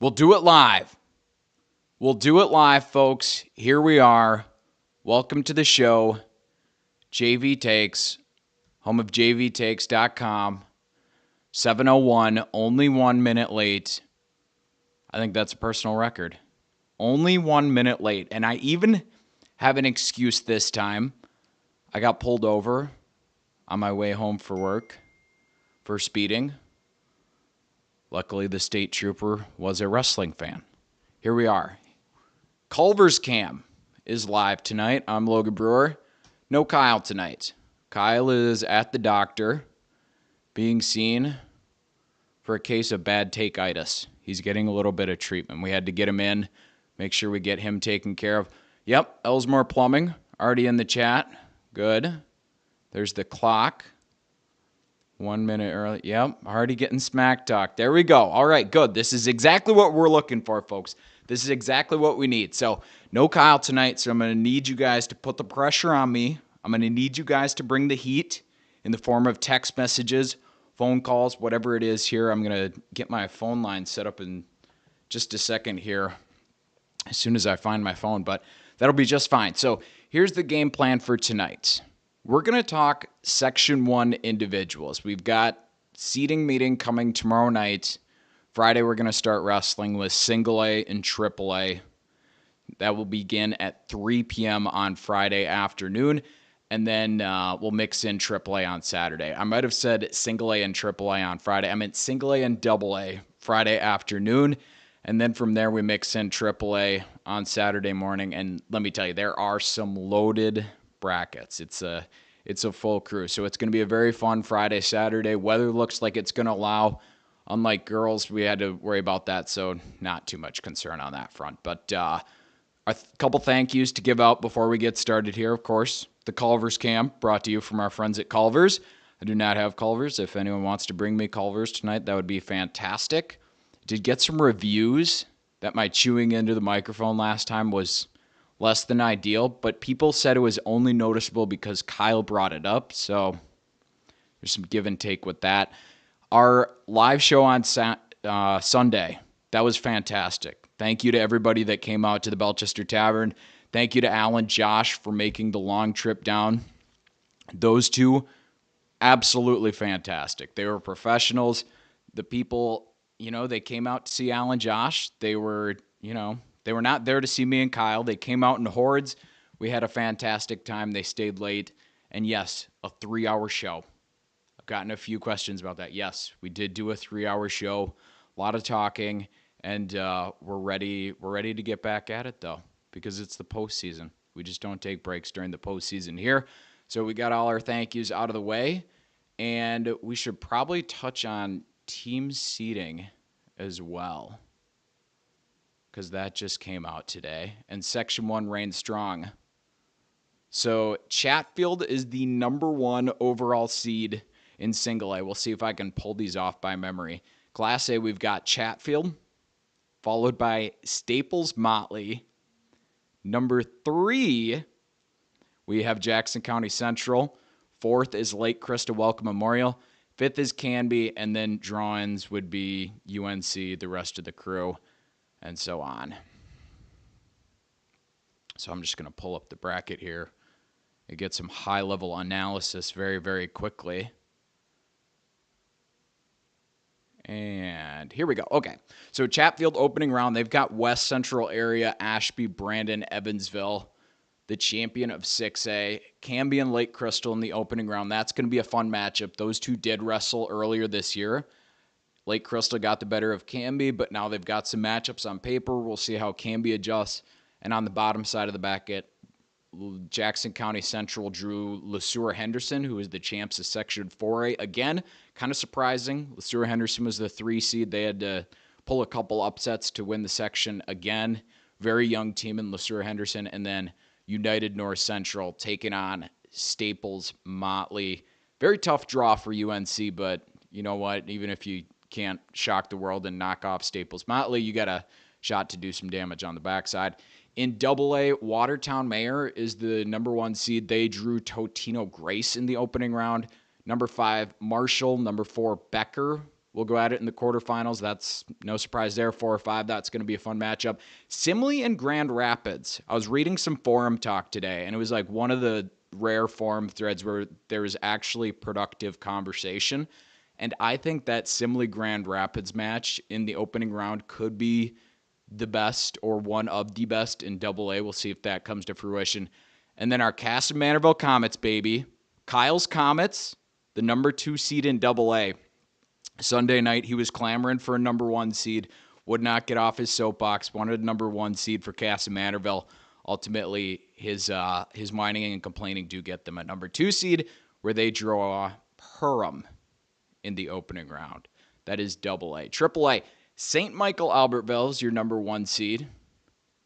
We'll do it live. We'll do it live, folks. Here we are. Welcome to the show. JV Takes, home of jvtakes.com. 7:01, only 1 minute late. I think that's a personal record. Only 1 minute late. And I even have an excuse this time. I got pulled over on my way home for work for speeding. Luckily, the state trooper was a wrestling fan. Here we are. Culver's Cam is live tonight. I'm Logan Brewer. No Kyle tonight. Kyle is at the doctor being seen for a case of bad take-itis. He's getting a little bit of treatment. We had to get him in, make sure we get him taken care of. Yep, Ellsmore Plumbing, already in the chat. Good. There's the clock. 1 minute early. Yep, already getting smack talk. There we go. All right, good. This is exactly what we're looking for, folks. This is exactly what we need. So, no Kyle tonight, so I'm going to need you guys to put the pressure on me. I'm going to need you guys to bring the heat in the form of text messages, phone calls, whatever it is here. I'm going to get my phone line set up in just a second here as soon as I find my phone, but that'll be just fine. So, here's the game plan for tonight. We're going to talk Section 1 individuals. We've got seating meeting coming tomorrow night. Friday, we're going to start wrestling with Single A and Triple A. That will begin at 3 p.m. on Friday afternoon, and then we'll mix in Triple A on Saturday. I might have said Single A and Triple A on Friday. I meant Single A and Double A Friday afternoon, and then from there we mix in Triple A on Saturday morning. And let me tell you, there are some loaded brackets. It's a full crew. So it's going to be a very fun Friday, Saturday. Weather looks like it's going to allow. Unlike girls, we had to worry about that, so not too much concern on that front. But a couple thank yous to give out before we get started here, of course. The Culver's Cam, brought to you from our friends at Culver's. I do not have Culver's. If anyone wants to bring me Culver's tonight, that would be fantastic. Did get some reviews that my chewing into the microphone last time was less than ideal, but people said it was only noticeable because Kyle brought it up, so there's some give and take with that. Our live show on Sunday, that was fantastic. Thank you to everybody that came out to the Belchester Tavern. Thank you to Alan, Josh for making the long trip down. Those two, absolutely fantastic. They were professionals. The people, they came out to see Alan, Josh. They were not there to see me and Kyle. They came out in hordes. We had a fantastic time. They stayed late. And yes, a 3-hour show. I've gotten a few questions about that. Yes, we did do a 3-hour show. A lot of talking. And we're ready to get back at it, though, because it's the postseason. We just don't take breaks during the postseason here. So we got all our thank yous out of the way. And we should probably touch on team seating as well, because that just came out today, and Section 1 reigns strong. So Chatfield is the number 1 overall seed in Single A. We'll see if I can pull these off by memory. Class A, we've got Chatfield, followed by Staples Motley. Number 3, we have Jackson County Central. 4th is Lake Crystal Welcome Memorial. 5th is Canby, and then draw-ins would be UNC, the rest of the crew, and so on. So I'm just going to pull up the bracket here and get some high-level analysis very, very quickly. And here we go. Okay, so Chatfield opening round, they've got West Central area, Ashby, Brandon, Evansville, the champion of 6A, Canby and Lake Crystal in the opening round. That's going to be a fun matchup. Those two did wrestle earlier this year. Lake Crystal got the better of Canby, but now they've got some matchups on paper. We'll see how Canby adjusts. And on the bottom side of the bracket, Jackson County Central drew LeSueur Henderson, who is the champs of Section 4A. Again, kind of surprising. LeSueur Henderson was the 3 seed. They had to pull a couple upsets to win the section again. Very young team in LeSueur Henderson. And then United North Central taking on Staples Motley. Very tough draw for UNC, but you know what? Even if you can't shock the world and knock off Staples Motley, you got a shot to do some damage on the backside. In Double-A, Watertown Mayor is the number 1 seed. They drew Totino Grace in the opening round. Number 5, Marshall. Number 4, Becker will go at it in the quarterfinals. That's no surprise there. 4 or 5. That's going to be a fun matchup. Simley and Grand Rapids. I was reading some forum talk today, and it was like one of the rare forum threads where there was actually productive conversation. And I think that Simley Grand Rapids match in the opening round could be the best or one of the best in AA. We'll see if that comes to fruition. And then our Kasson-Mantorville Comets, baby. Kyle's Comets, the number 2 seed in AA. Sunday night, he was clamoring for a number 1 seed, would not get off his soapbox, wanted a number 1 seed for Kasson-Mantorville. Ultimately, his whining and complaining do get them a number 2 seed, where they draw Perham in the opening round. That is AA. AAA, St. Michael Albertville is your number 1 seed.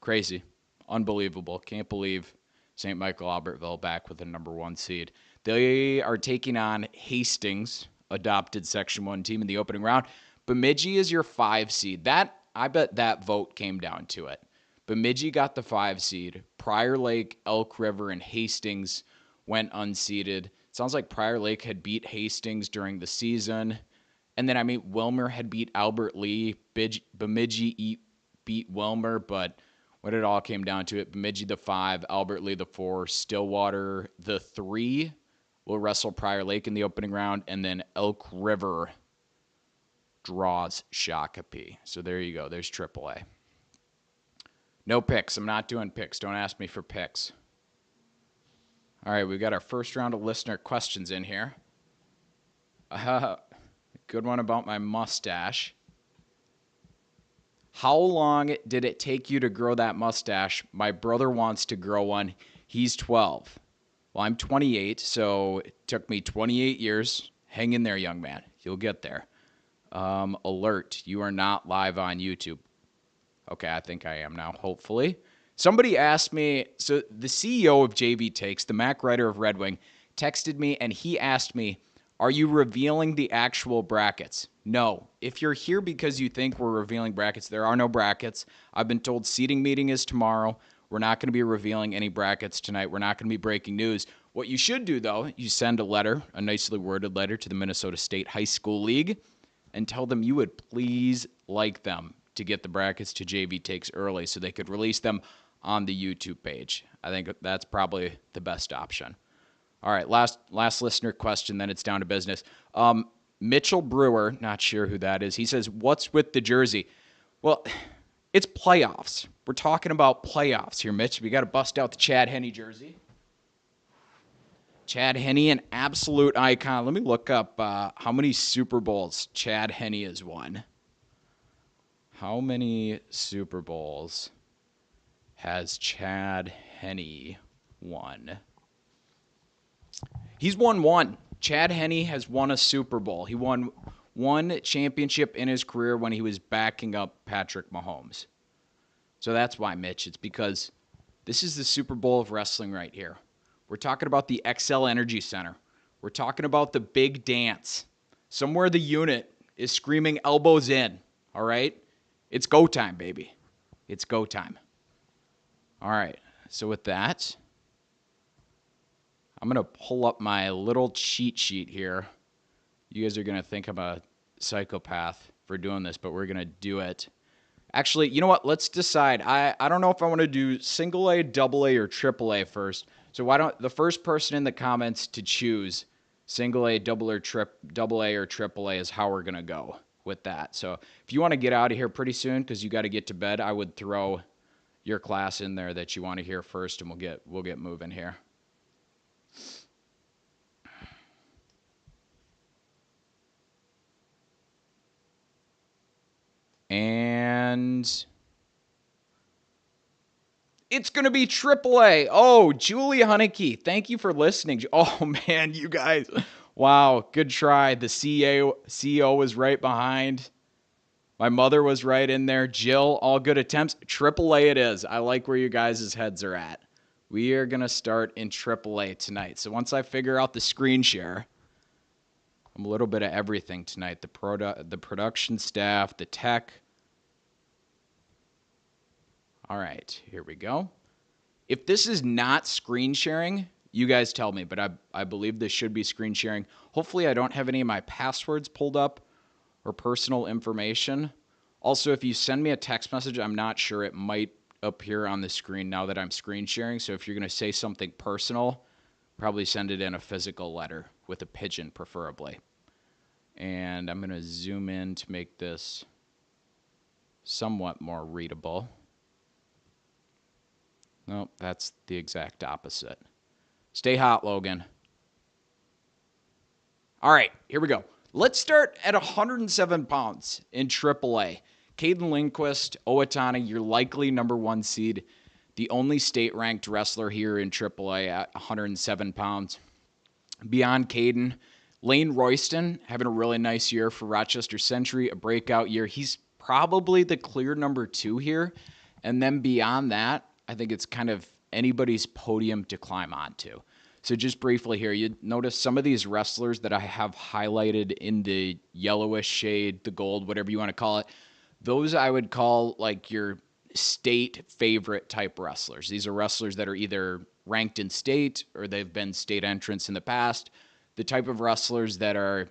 Crazy. Unbelievable. Can't believe St. Michael Albertville back with a number 1 seed. They are taking on Hastings, adopted Section 1 team in the opening round. Bemidji is your 5 seed. I bet that vote came down to it. Bemidji got the 5 seed. Prior Lake, Elk River, and Hastings went unseeded. Sounds like Prior Lake had beat Hastings during the season. And then, Wilmer had beat Albert Lee. Bemidji beat Wilmer, but when it all came down to it, Bemidji the 5, Albert Lee the 4, Stillwater the 3 will wrestle Prior Lake in the opening round, and then Elk River draws Shakopee. So there you go. There's AAA. No picks. I'm not doing picks. Don't ask me for picks. All right, we've got our first round of listener questions in here. Good one about my mustache. How long did it take you to grow that mustache? My brother wants to grow one. He's 12. Well, I'm 28, so it took me 28 years. Hang in there, young man. You'll get there. Alert, you are not live on YouTube. Okay, I think I am now, hopefully. Somebody asked me, so the CEO of JV Takes, the Mac Writer of Red Wing, texted me, and he asked me, are you revealing the actual brackets? No. If you're here because you think we're revealing brackets, there are no brackets. I've been told seating meeting is tomorrow. We're not going to be revealing any brackets tonight. We're not going to be breaking news. What you should do, though, you send a letter, a nicely worded letter to the Minnesota State High School League, and tell them you would please like them to get the brackets to JV Takes early so they could release them on the YouTube page. I think that's probably the best option. All right, last listener question, then it's down to business. Mitchell Brewer, not sure who that is. He says, what's with the jersey? Well, it's playoffs. We're talking about playoffs here, Mitch. We got to bust out the Chad Henne jersey. Chad Henne, an absolute icon. Let me look up how many Super Bowls Chad Henne has won. How many Super Bowls has Chad Henne won? He's won 1. Chad Henne has won a Super Bowl. He won 1 championship in his career when he was backing up Patrick Mahomes. So that's why, Mitch. It's because this is the Super Bowl of wrestling right here. We're talking about the XL Energy Center. We're talking about the big dance. Somewhere the unit is screaming elbows in, all right? It's go time, baby. It's go time. All right, so with that, I'm going to pull up my little cheat sheet here. You guys are going to think I'm a psychopath for doing this, but we're going to do it. Actually, you know what? Let's decide. I don't know if I want to do single A, double A, or triple A first. So why don't the first person in the comments to choose single A, double A, or triple A is how we're going to go with that. So if you want to get out of here pretty soon because you got to get to bed, I would throw your class in there that you want to hear first, and we'll get moving here. And it's going to be AAA. Oh, Julie Hunnicky, thank you for listening. Oh, man, you guys. Wow, good try. The CEO was right behind. My mother was right in there. Jill, all good attempts. AAA it is. I like where you guys' heads are at. We are going to start in AAA tonight. So once I figure out the screen share, I'm a little bit of everything tonight. The production staff, the tech. All right, here we go. If this is not screen sharing, you guys tell me, but I believe this should be screen sharing. Hopefully I don't have any of my passwords pulled up or personal information. Also, if you send me a text message, I'm not sure, it might appear on the screen now that I'm screen sharing. So if you're going to say something personal, probably send it in a physical letter with a pigeon preferably. And I'm going to zoom in to make this somewhat more readable. Nope, that's the exact opposite. Stay hot, Logan. All right, here we go. Let's start at 107 pounds in AAA. Caden Lindquist, Owatonna, your likely number one seed. The only state-ranked wrestler here in AAA at 107 pounds. Beyond Caden, Lane Royston having a really nice year for Rochester Century, a breakout year. He's probably the clear number two here. And then beyond that, I think it's kind of anybody's podium to climb onto. So just briefly here, you notice some of these wrestlers that I have highlighted in the yellowish shade, the gold, whatever you want to call it. Those I would call like your state favorite type wrestlers. These are wrestlers that are either ranked in state or they've been state entrants in the past. The type of wrestlers that are,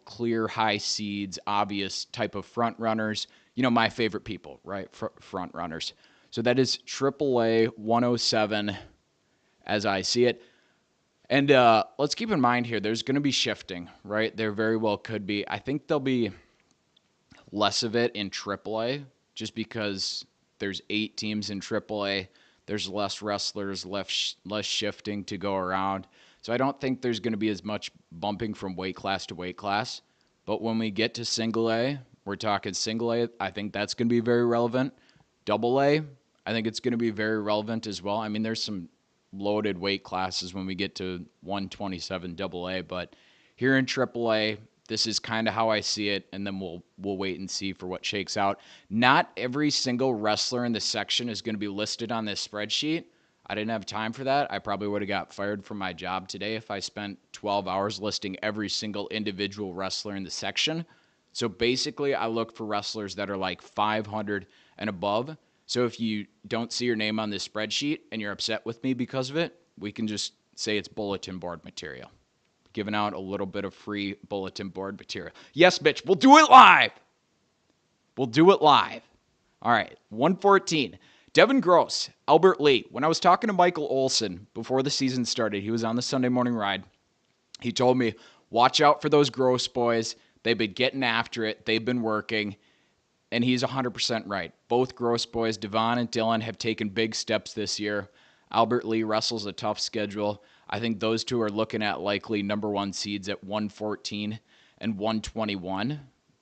clear high seeds, obvious type of front runners. My favorite people, right? Front runners. So that is AAA 107 as I see it. And let's keep in mind here, there's going to be shifting, right? There very well could be. I think there'll be less of it in AAA just because there's 8 teams in AAA. There's less wrestlers, less shifting to go around. So I don't think there's going to be as much bumping from weight class to weight class. But when we get to single A, we're talking single A, I think that's going to be very relevant. Double A, I think it's going to be very relevant as well. I mean, there's some loaded weight classes when we get to 127 double A, but here in triple A, this is kind of how I see it, and then we'll wait and see for what shakes out. Not every single wrestler in this section is going to be listed on this spreadsheet. I didn't have time for that. I probably would have got fired from my job today if I spent 12 hours listing every single individual wrestler in the section. So basically, I look for wrestlers that are like 500 and above. So if you don't see your name on this spreadsheet and you're upset with me because of it, we can just say it's bulletin board material. Giving out a little bit of free bulletin board material. Yes, bitch, we'll do it live. We'll do it live. All right, 114. Devin Gross, Albert Lee. When I was talking to Michael Olson before the season started, he was on the Sunday Morning Ride. He told me, watch out for those Gross boys. They've been getting after it. They've been working. And he's 100% right. Both Gross boys, Devon and Dylan, have taken big steps this year. Albert Lee wrestles a tough schedule. I think those two are looking at likely number one seeds at 114 and 121.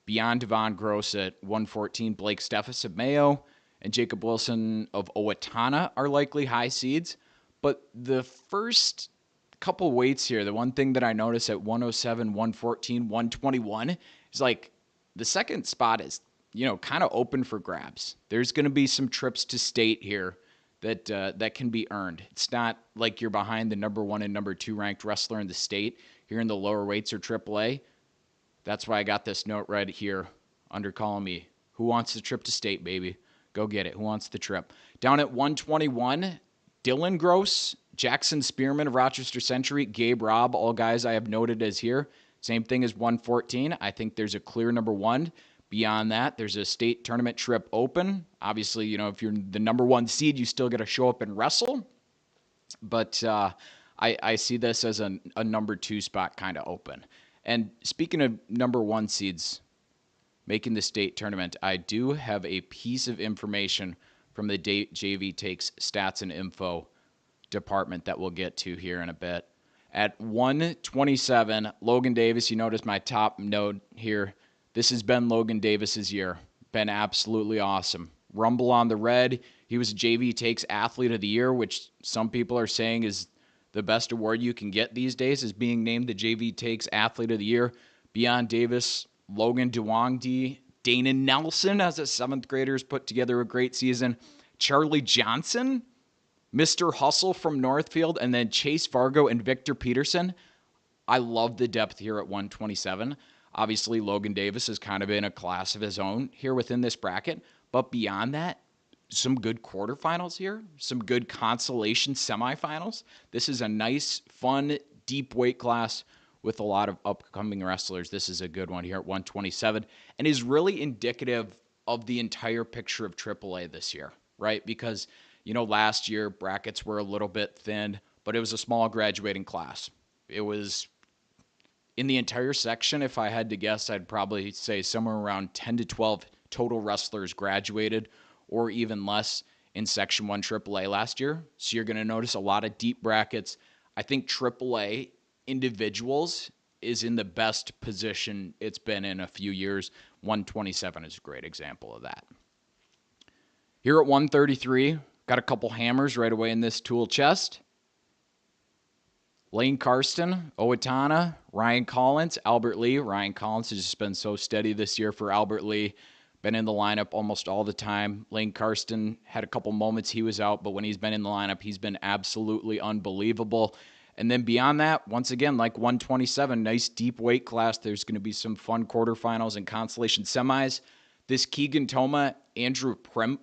Beyond Devon Gross at 114, Blake Steffes of Mayo and Jacob Wilson of Owatonna are likely high seeds. But the first couple weights here, the one thing that I notice at 107, 114, 121 is like the second spot is kind of open for grabs. There's going to be some trips to state here that can be earned. It's not like you're behind the number 1 and number 2 ranked wrestler in the state here in the lower weights or AAA. That's why I got this note right here under column E. Who wants the trip to state, baby? Go get it. Who wants the trip? Down at 121, Dylan Gross, Jackson Spearman of Rochester Century, Gabe Robb, all guys I have noted as here. Same thing as 114. I think there's a clear number 1. Beyond that, there's a state tournament trip open. Obviously, if you're the number 1 seed, you still got to show up and wrestle. But I see this as a number 2 spot kind of open. And speaking of number 1 seeds making the state tournament, I do have a piece of information from the JV Takes Stats and Info department that we'll get to here in a bit. At 127, Logan Davis, you notice my top note here. This has been Logan Davis's year. Been absolutely awesome. Rumble on the Red. He was JV Takes Athlete of the Year, which some people are saying is the best award you can get these days, is being named the JV Takes Athlete of the Year. Beyond Davis, Logan Duwangdi, Dana Nelson as a 7th grader has put together a great season. Charlie Johnson, Mr. Hustle from Northfield, and then Chase Fargo and Victor Peterson. I love the depth here at 127. Obviously, Logan Davis is kind of in a class of his own here within this bracket. But beyond that, some good quarterfinals here, some good consolation semifinals. This is a nice, fun, deep weight class with a lot of upcoming wrestlers. This is a good one here at 127 and is really indicative of the entire picture of AAA this year, right? Because, last year brackets were a little bit thin, but it was a small graduating class. It was in the entire section, if I had to guess, I'd probably say somewhere around 10 to 12 total wrestlers graduated, or even less in Section 1 AAA last year. So you're going to notice a lot of deep brackets. I think AAA individuals is in the best position it's been in a few years. 127 is a great example of that. Here at 133, got a couple hammers right away in this tool chest. Lane Karsten, Owatonna, Ryan Collins, Albert Lee. Ryan Collins has just been so steady this year for Albert Lee. Been in the lineup almost all the time. Lane Karsten had a couple moments he was out, but when he's been in the lineup, he's been absolutely unbelievable. And then beyond that, once again, like 127, nice deep weight class. There's going to be some fun quarterfinals and consolation semis. This Keegan Toma, Andrew Trimble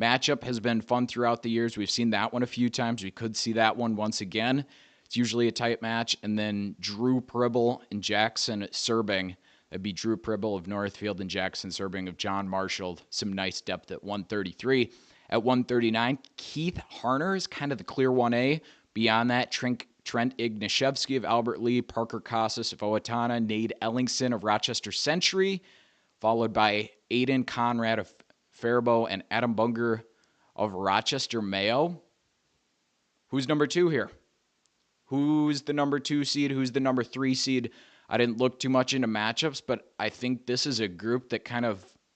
matchup has been fun throughout the years. We've seen that one a few times. We could see that one once again. It's usually a tight match. And then Drew Pribble and Jackson Serbing. That'd be Drew Pribble of Northfield and Jackson Serbing of John Marshall. Some nice depth at 133. At 139, Keith Harner is kind of the clear 1A. Beyond that, Trent Ignashevsky of Albert Lee, Parker Casas of Owatonna, Nate Ellingson of Rochester Century, followed by Aiden Conrad of Faribault and Adam Bunger of Rochester Mayo. Who's number 2 here? Who's the number 2 seed? Who's the number 3 seed? I didn't look too much into matchups, but I think this is a group that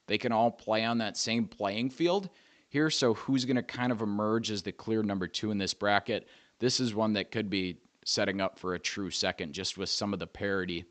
they can all play on that same playing field here. So who's going to kind of emerge as the clear number 2 in this bracket? This is one that could be setting up for a true second just with some of the parity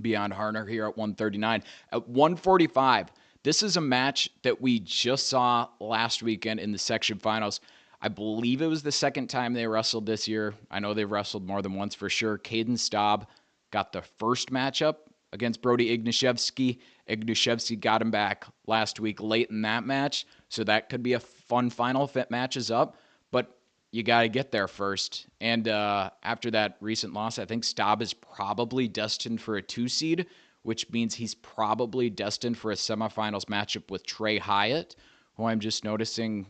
beyond Harner here at 139. At 145, this is a match that we just saw last weekend in the section finals. I believe it was the second time they wrestled this year. I know they've wrestled more than once for sure. Caden Staub got the first matchup against Brody Ignashevsky. Ignashevsky got him back last week late in that match, so that could be a fun final if it matches up, but you got to get there first. And after that recent loss, I think Staub is probably destined for a 2 seed, which means he's probably destined for a semifinals matchup with Trey Hyatt, who I'm just noticing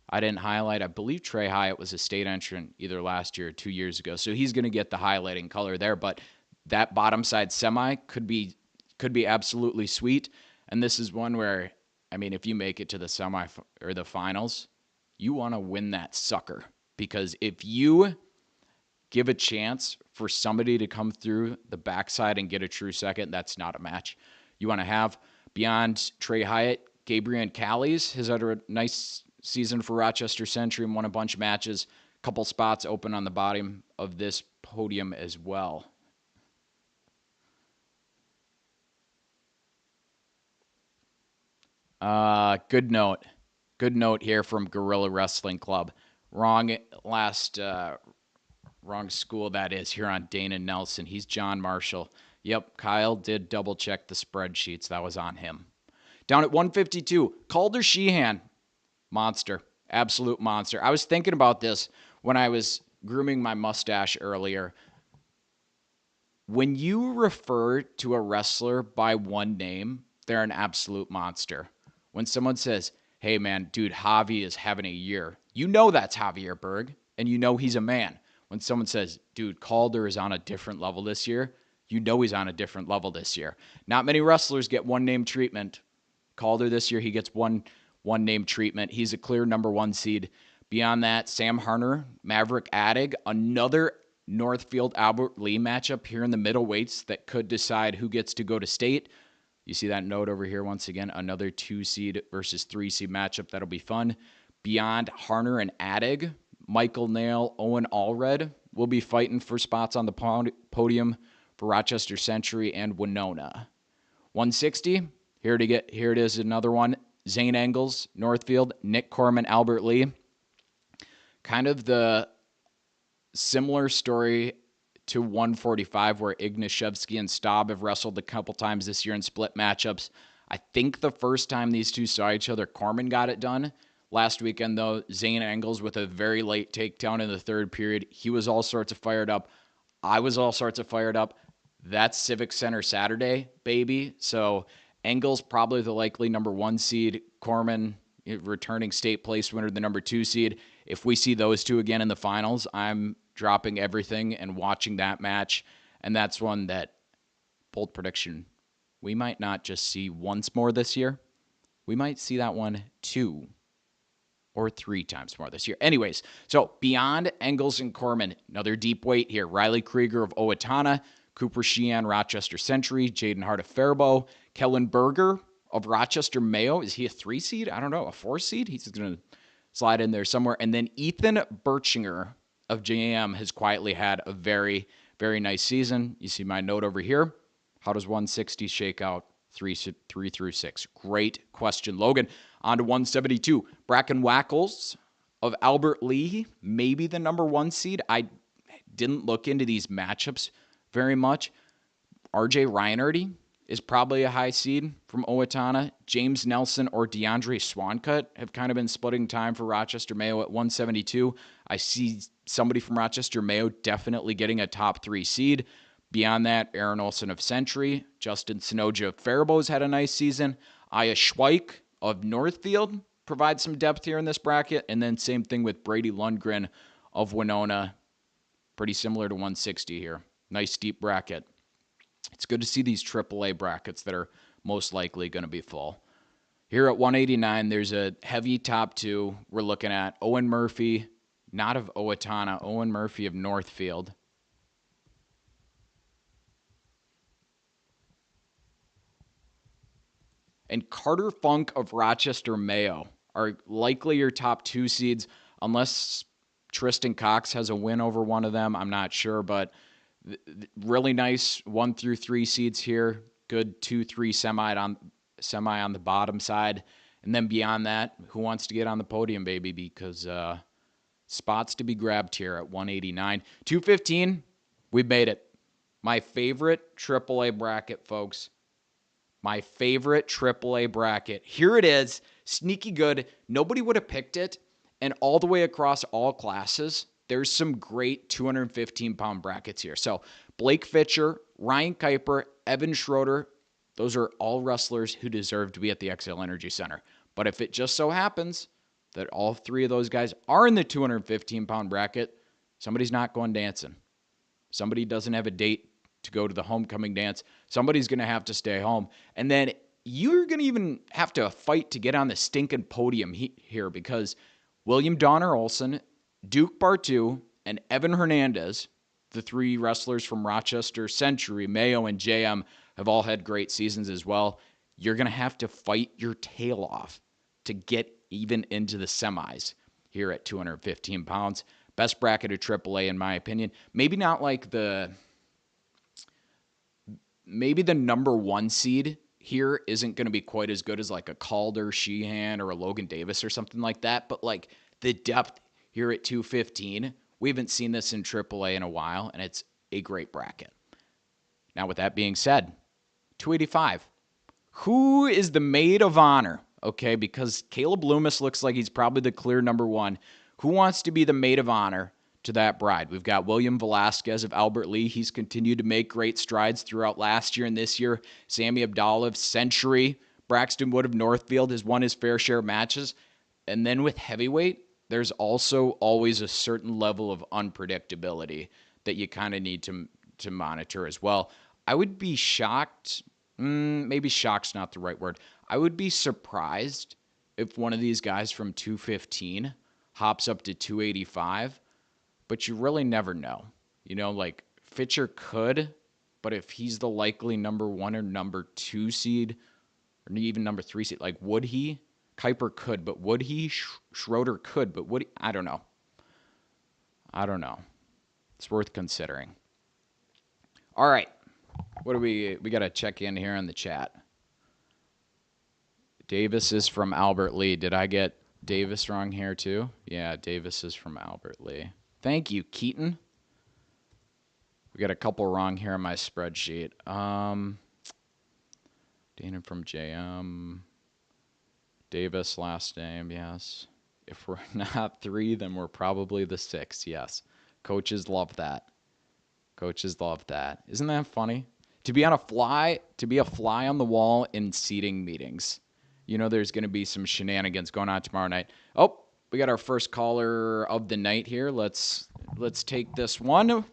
I didn't highlight. I believe Trey Hyatt was a state entrant either last year or 2 years ago, so he's going to get the highlighting color there. But that bottom side semi could be absolutely sweet. And this is one where, I mean, if you make it to the semi or the finals, you want to win that sucker, because if you give a chance for somebody to come through the backside and get a true second, that's not a match you want to have. Beyond Trey Hyatt, Gabriel Callies has had a nice season for Rochester Century and won a bunch of matches. A couple spots open on the bottom of this podium as well. Good note here from Gorilla Wrestling Club. Wrong school that is here on Dana Nelson. He's John Marshall. Yep, Kyle did double check the spreadsheets. That was on him. Down at 152, Calder Sheehan. Monster. Absolute monster. I was thinking about this when I was grooming my mustache earlier. When you refer to a wrestler by one name, they're an absolute monster. When someone says, hey man, dude, Javi is having a year, you know that's Javier Berg, and you know he's a man. When someone says, dude, Calder is on a different level this year, you know he's on a different level this year. Not many wrestlers get one name treatment. Calder this year, he gets one name treatment. He's a clear number 1 seed. Beyond that, Sam Harner, Maverick Addig, another Northfield Albert Lee matchup here in the middleweights that could decide who gets to go to state. You see that note over here once again, another 2 seed versus 3 seed matchup. That'll be fun. Beyond Harner and Addig, Michael Nail, Owen Allred will be fighting for spots on the podium for Rochester Century and Winona. 160, here it is, another one. Zane Engels, Northfield, Nick Corman, Albert Lee. Kind of the similar story to 145 where Ignashevsky and Staub have wrestled a couple times this year in split matchups. I think the first time these two saw each other, Corman got it done. last weekend, though. Zane Engels with a very late takedown in the third period. He was all sorts of fired up. I was all sorts of fired up. That's Civic Center Saturday, baby. So Engels probably the likely number 1 seed. Corman returning state place winner, the number 2 seed. If we see those two again in the finals, I'm dropping everything and watching that match. And that's one that, bold prediction, we might not just see once more this year. We might see that one 2 or 3 times more this year. Anyways, so beyond Engels and Corman, another deep weight here. Riley Krieger of Owatonna, Cooper Sheehan, Rochester Century, Jaden Hart of Faribault, Kellen Berger of Rochester Mayo. Is he a 3 seed? I don't know, a 4 seed? He's going to slide in there somewhere. And then Ethan Birchinger of JM has quietly had a very, very nice season. You see my note over here. How does 160 shake out 3 through 6? Great question, Logan. On to 172. Bracken Wackles of Albert Lee, maybe the number 1 seed. I didn't look into these matchups very much. RJ Reinerty is probably a high seed from Owatonna. James Nelson or DeAndre Swancut have kind of been splitting time for Rochester Mayo at 172. I see somebody from Rochester Mayo definitely getting a top 3 seed. Beyond that, Aaron Olson of Century, Justin Sonoja of Faribault's had a nice season. Aya Schweik of Northfield provides some depth here in this bracket. And then same thing with Brady Lundgren of Winona. Pretty similar to 160 here. Nice deep bracket. It's good to see these AAA brackets that are most likely going to be full. Here at 189, there's a heavy top 2. We're looking at Owen Murphy, not of Owatonna, Owen Murphy of Northfield. And Carter Funk of Rochester Mayo are likely your top 2 seeds, unless Tristan Cox has a win over one of them. I'm not sure, but really nice 1 through 3 seeds here. Good 2-3 semi on the bottom side. And then beyond that, who wants to get on the podium, baby? Because spots to be grabbed here at 189. 215, we made it. My favorite AAA bracket, folks. My favorite AAA bracket. Here it is. Sneaky good. Nobody would have picked it. And all the way across all classes, there's some great 215-pound brackets here. So Blake Fitcher, Ryan Kuiper, Evan Schroeder, those are all wrestlers who deserve to be at the XL Energy Center. But if it just so happens that all 3 of those guys are in the 215-pound bracket, somebody's not going dancing. Somebody doesn't have a date to go to the homecoming dance. Somebody's going to have to stay home. And then you're going to even have to fight to get on the stinking podium here, because William Donner Olson, Duke Bartu, and Evan Hernandez, the 3 wrestlers from Rochester Century, Mayo, and JM, have all had great seasons as well. You're going to have to fight your tail off to get even into the semis here at 215 pounds. Best bracket of AAA, in my opinion. Maybe not like maybe the number 1 seed here isn't going to be quite as good as like a Calder, Sheehan, or a Logan Davis or something like that. But like the depth here at 215, we haven't seen this in AAA in a while, and it's a great bracket. Now, with that being said, 285. Who is the maid of honor? Okay, because Caleb Loomis looks like he's probably the clear number 1. Who wants to be the maid of honor to that bride? We've got William Velasquez of Albert Lee. He's continued to make great strides throughout last year and this year. Sammy Abdallah of Century. Braxton Wood of Northfield has won his fair share of matches. And then with heavyweight, there's also always a certain level of unpredictability that you kind of need to monitor as well. I would be shocked. Maybe shocked's not the right word. I would be surprised if one of these guys from 215 hops up to 285. But you really never know. You know, like Fitcher could, but if he's the likely number 1 or number 2 seed, or even number 3 seed, like would he? Kuiper could, but would he? Schroeder could, but would he? I don't know. It's worth considering. All right. What do we got to check in here in the chat. Davis is from Albert Lee. Did I get Davis wrong here too? Yeah, Davis is from Albert Lee. Thank you, Keaton. We got a couple wrong here on my spreadsheet. Dana from JM. Davis, last name, yes. If we're not 3, then we're probably the 6. Yes. Coaches love that. Coaches love that. Isn't that funny? To be a fly on the wall in seating meetings. You know there's going to be some shenanigans going on tomorrow night. Oh, we got our first caller of the night here. Let's take this one.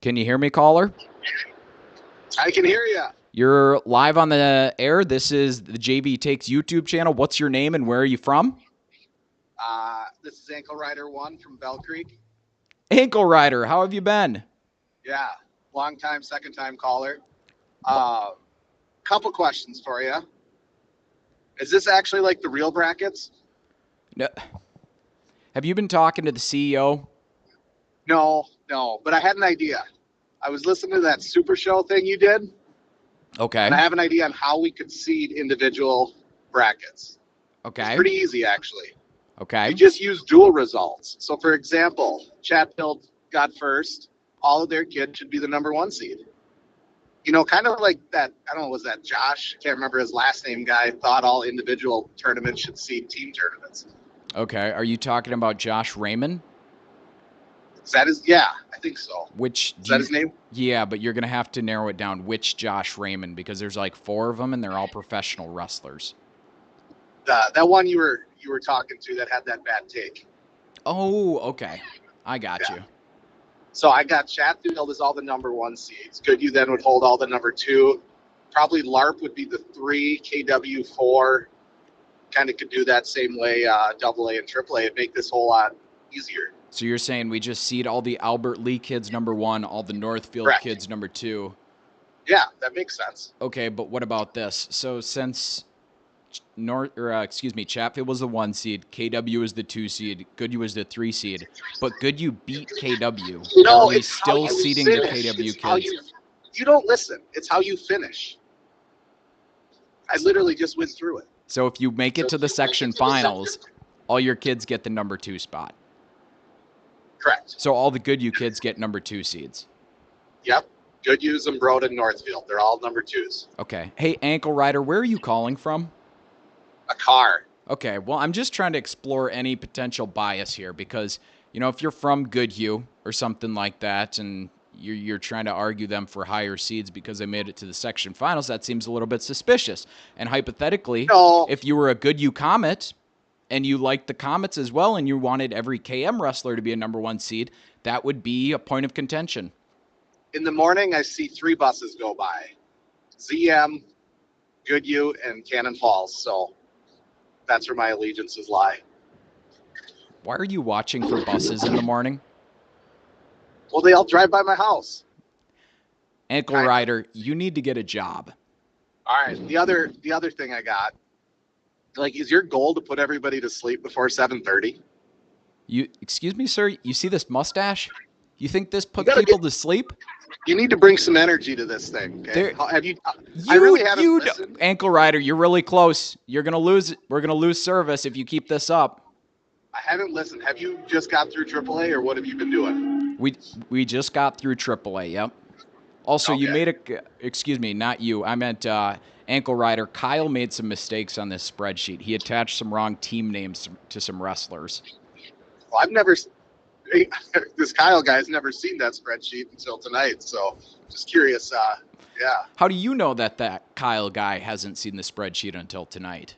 Can you hear me, caller? I can hear you. You're live on the air. This is the JV Takes YouTube channel. What's your name and where are you from? This is Ankle Rider 1 from Bell Creek. Ankle Rider, how have you been? Yeah, long time, second time caller. Couple questions for you. Is this actually like the real brackets? No. Have you been talking to the CEO? No, but I had an idea. I was listening to that Super Show thing you did. Okay. And I have an idea on how we could seed individual brackets. Okay. It's pretty easy, actually. Okay. You just use dual results. So, for example, Chatfield got first. All of their kids should be the number 1 seed. You know, kind of like that, I don't know, was that Josh? I can't remember his last name guy, thought all individual tournaments should seed team tournaments. Okay. Are you talking about Josh Raymond? Is that his? Yeah, I think so. Is that his name? Yeah, but you're going to have to narrow it down. Which Josh Raymond? Because there's like 4 of them and they're all professional wrestlers. That one you were talking to that had that bad take. Oh, okay. I got you. So I got Chatfield as all the number 1 seeds. Goodhue then would hold all the number 2. Probably LARP would be the 3, KW 4. Kind of could do that same way, AA and AAA. It'd make this whole lot easier. So you're saying we just seed all the Albert Lee kids number 1, all the Northfield Correct. kids number 2. Yeah, that makes sense. Okay, but what about this? So since Chatfield was the 1 seed, KW was the 2 seed, Goodhue was the 3 seed, but Goodhue beat KW. No, are we it's still how you seeding finish. the KW It's how kids? you don't listen. It's how you finish. I literally just went through it. So if you make it to the section finals, all your kids get the number 2 spot. Correct. So all the Goodhue kids get number 2 seeds. Yep. Goodhue, Zumbrota, and Northfield. They're all number 2s. Okay. Hey, Ankle Rider, where are you calling from? A car. Okay, well, I'm just trying to explore any potential bias here because, you know, if you're from Goodhue or something like that and you're trying to argue them for higher seeds because they made it to the section finals, that seems a little bit suspicious. And hypothetically, if you were a Goodhue Comet and you liked the Comets as well and you wanted every KM wrestler to be a number 1 seed, that would be a point of contention. In the morning, I see 3 buses go by. ZM, Goodhue, and Cannon Falls. So that's where my allegiances lie. Why are you watching for buses in the morning? Well, they all drive by my house. Ankle Rider, you need to get a job. All right. The other thing I got, like, is your goal to put everybody to sleep before 7:30? Excuse me, sir. You see this mustache? You think this puts people to sleep? You need to bring some energy to this thing. Okay? Have you? I really haven't listened. Ankle Rider, you're really close. You're gonna lose. We're gonna lose service if you keep this up. I haven't listened. Have you just got through AAA, or what have you been doing? We just got through AAA. Yep. Also, okay. You made a. Excuse me, not you. I meant Ankle Rider. Kyle made some mistakes on this spreadsheet. He attached some wrong team names to some wrestlers. Well, I've never. This Kyle guy's never seen that spreadsheet until tonight, so just curious. Yeah. How do you know that Kyle guy hasn't seen the spreadsheet until tonight?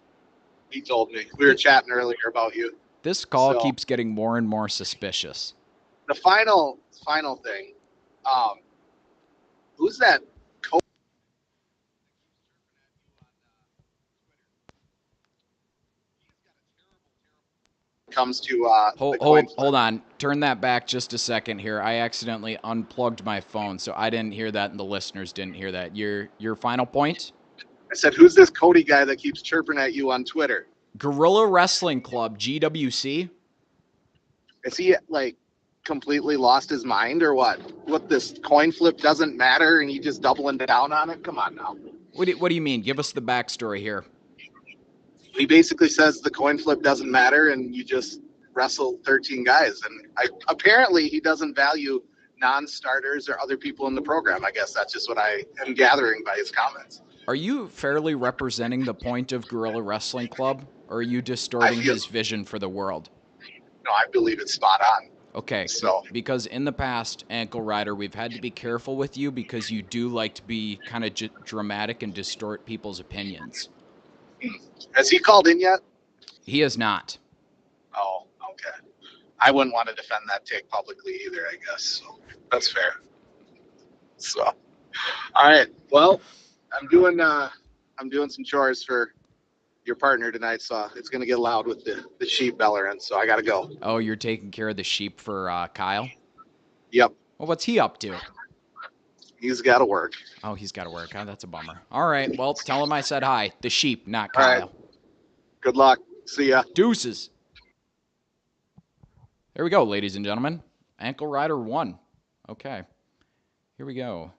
He told me. We were chatting earlier about you. This call keeps getting more and more suspicious. The final thing. Who's that? Comes to hold on, turn that back just a second here. I accidentally unplugged my phone, so I didn't hear that and the listeners didn't hear that. Your final point? I said, who's this Cody guy that keeps chirping at you on Twitter? Guerrilla Wrestling Club, GWC. Is he like completely lost his mind or what? What, this coin flip doesn't matter and he just doubling down on it? Come on now. What do you mean? Give us the backstory here. He basically says the coin flip doesn't matter and you just wrestle 13 guys. And apparently he doesn't value non-starters or other people in the program. I guess that's just what I am gathering by his comments. Are you fairly representing the point of Guerrilla Wrestling Club, or are you I distorting feel, his vision for the world? no, I believe it's spot on. Okay, So because in the past, Ankle Rider, we've had to be careful with you because you do like to be kind of dramatic and distort people's opinions. has he called in yet? He has not. Oh, okay. I wouldn't want to defend that take publicly either, I guess. So that's fair. So, all right. Well, I'm doing some chores for your partner tonight, so it's gonna get loud with the sheep bellering. So I gotta go. Oh, you're taking care of the sheep for Kyle? Yep. Well, what's he up to? He's got to work. Oh, he's got to work. Oh, that's a bummer. All right. Well, tell him I said hi. The sheep, not All Kyle. right. Good luck. See ya. Deuces. There we go, ladies and gentlemen. Ankle Rider 1. Okay. Here we go.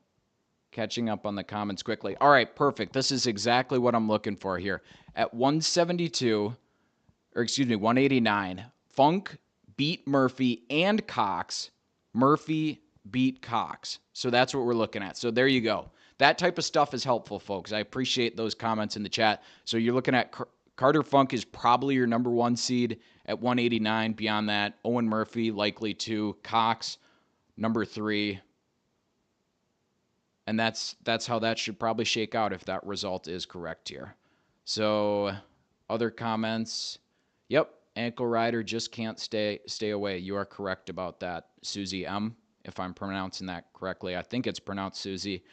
Catching up on the comments quickly. All right, perfect. This is exactly what I'm looking for here. At 189, Funk beat Murphy and Cox. Murphy beat Cox. So that's what we're looking at. So there you go. That type of stuff is helpful, folks. I appreciate those comments in the chat. So you're looking at Carter Funk is probably your number 1 seed at 189. Beyond that, Owen Murphy likely 2, Cox number 3. And that's how that should probably shake out if that result is correct here. So other comments. Yep, Ankle Rider just can't stay away. You are correct about that, Susie M, if I'm pronouncing that correctly. I think it's pronounced Susie.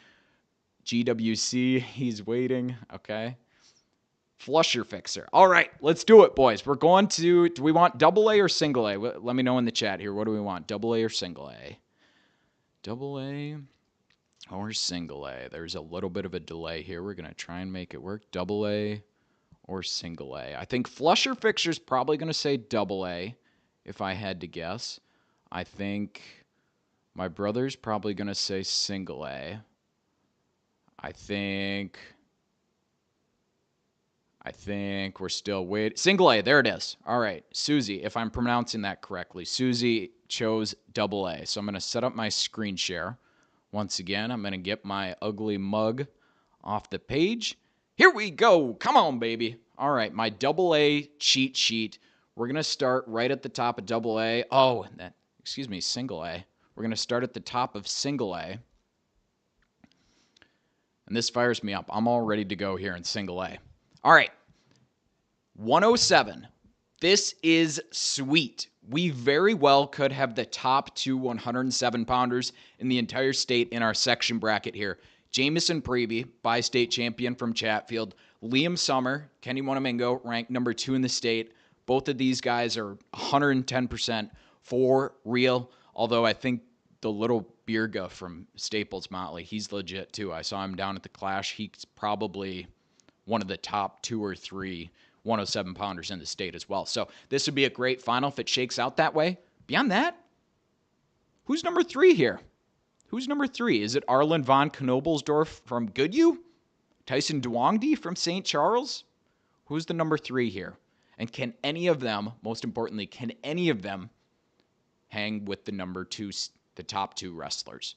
GWC, he's waiting. Okay. Flusher Fixer. All right, let's do it, boys. We're going to, do we want double A or single A? Let me know in the chat here. What do we want, double A or single A? Double A or single A. There's a little bit of a delay here. We're going to try and make it work. Double A or single A. I think Flusher Fixer's probably going to say double A, if I had to guess. I think my brother's probably going to say single A. I think we're still waiting. Single A, there it is. All right, Susie, if I'm pronouncing that correctly. Susie chose double A. So I'm going to set up my screen share. Once again, I'm going to get my ugly mug off the page. Here we go. Come on, baby. All right, my double A cheat sheet. We're going to start right at the top of double A. Oh, single A. We're going to start at the top of single A. And this fires me up. I'm all ready to go here in single A. All right. 107. This is sweet. We very well could have the top 2 107-pounders in the entire state in our section bracket here. Jamison Prevey, bi-state champion from Chatfield. Liam Summer, Kenny Wanamingo, ranked number 2 in the state. Both of these guys are 110% for real, although I think the little Birga from Staples Motley, he's legit too. I saw him down at the Clash. He's probably one of the top 2 or 3 107-pounders in the state as well. So this would be a great final if it shakes out that way. Beyond that, who's number 3 here? Who's number 3? Is it Arlen von Knobelsdorf from Goodhue? Tyson Duongdi from St. Charles? Who's the number 3 here? And can any of them, most importantly, can any of them hang with the number 2, the top 2 wrestlers?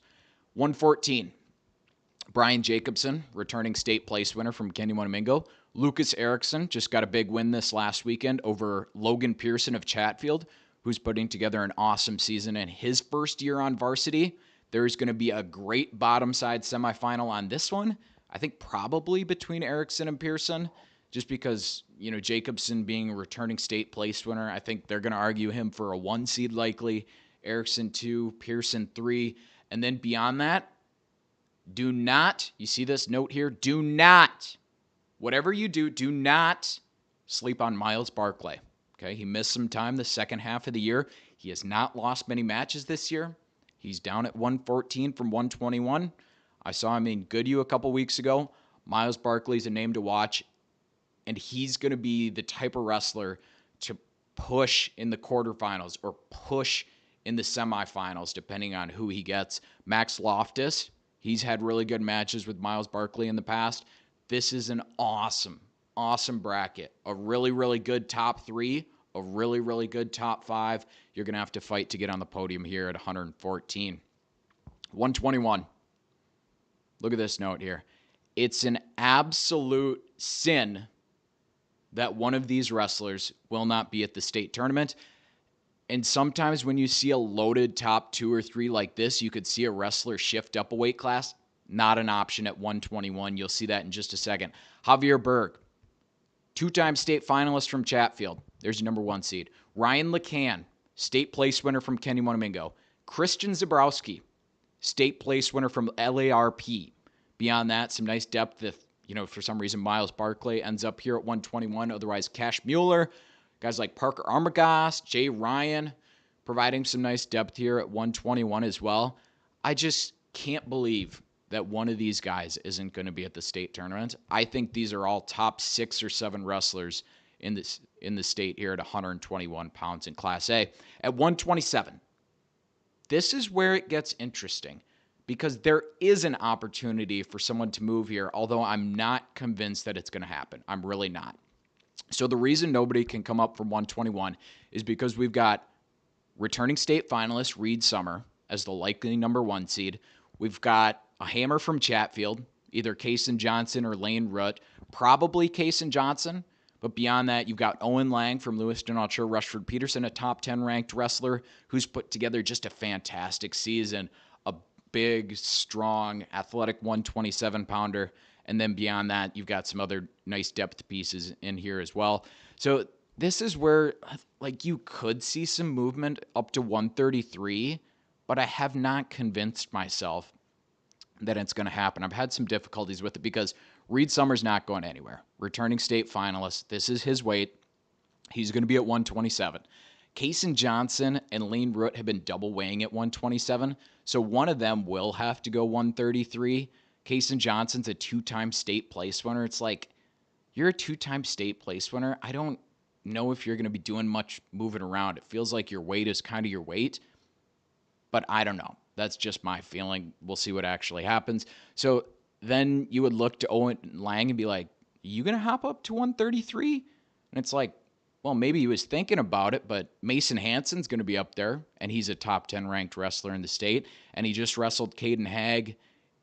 114. Brian Jacobson, returning state place winner from Kenny Wanamingo. Lucas Erickson just got a big win this last weekend over Logan Pearson of Chatfield, who's putting together an awesome season in his first year on varsity. There's going to be a great bottom side semifinal on this one. I think probably between Erickson and Pearson, just because, Jacobson being a returning state place winner, I think they're going to argue him for a 1 seed likely. Erickson 2, Pearson 3. And then beyond that, do not, you see this note here, do not, whatever you do, do not sleep on Miles Barclay. Okay, he missed some time the second half of the year. He has not lost many matches this year. He's down at 114 from 121. I saw him in Goodhue a couple weeks ago. Miles Barkley's a name to watch, and he's going to be the type of wrestler to push in the quarterfinals or push in the semifinals, depending on who he gets. Max Loftus, he's had really good matches with Miles Barkley in the past. This is an awesome, awesome bracket. A really, really good top 3, a really, really good top 5, you're going to have to fight to get on the podium here at 114. 121. Look at this note here. It's an absolute sin that one of these wrestlers will not be at the state tournament. And sometimes when you see a loaded top 2 or 3 like this, you could see a wrestler shift up a weight class. Not an option at 121. You'll see that in just a second. Javier Berg, 2-time state finalist from Chatfield. There's your number 1 seed. Ryan LeCan, state place winner from Kenny Monomingo. Christian Zabrowski, state place winner from LARP. Beyond that, some nice depth if, for some reason Miles Barclay ends up here at 121. Otherwise, Cash Mueller, guys like Parker Armagost, Jay Ryan, providing some nice depth here at 121 as well. I just can't believe that one of these guys isn't going to be at the state tournament. I think these are all top 6 or 7 wrestlers in the state here at 121 pounds in Class A. At 127, this is where it gets interesting because there is an opportunity for someone to move here, although I'm not convinced that it's going to happen. I'm really not. So the reason nobody can come up from 121 is because we've got returning state finalist Reed Summer as the likely number 1 seed. We've got a hammer from Chatfield, either Kaysen Johnson or Lane Root, probably Kaysen Johnson. But beyond that, you've got Owen Lang from Lewiston Ultra, Rushford Peterson, a top 10 ranked wrestler who's put together just a fantastic season, a big, strong, athletic 127 pounder. And then beyond that, you've got some other nice depth pieces in here as well. So this is where, you could see some movement up to 133, but I have not convinced myself that it's going to happen. I've had some difficulties with it because Reed Summer's not going anywhere. Returning state finalist. This is his weight. He's going to be at 127. Kaysen Johnson and Lane Root have been double weighing at 127, so one of them will have to go 133. Kaysen Johnson's a 2-time state place winner. It's like, you're a 2-time state place winner. I don't know if you're going to be doing much moving around. It feels like your weight is kind of your weight, but I don't know. That's just my feeling. We'll see what actually happens. So then you would look to Owen Lang and be like, you going to hop up to 133? And it's like, well, maybe he was thinking about it, but Mason Hansen's going to be up there, and he's a top 10 ranked wrestler in the state, and he just wrestled Caden Hagg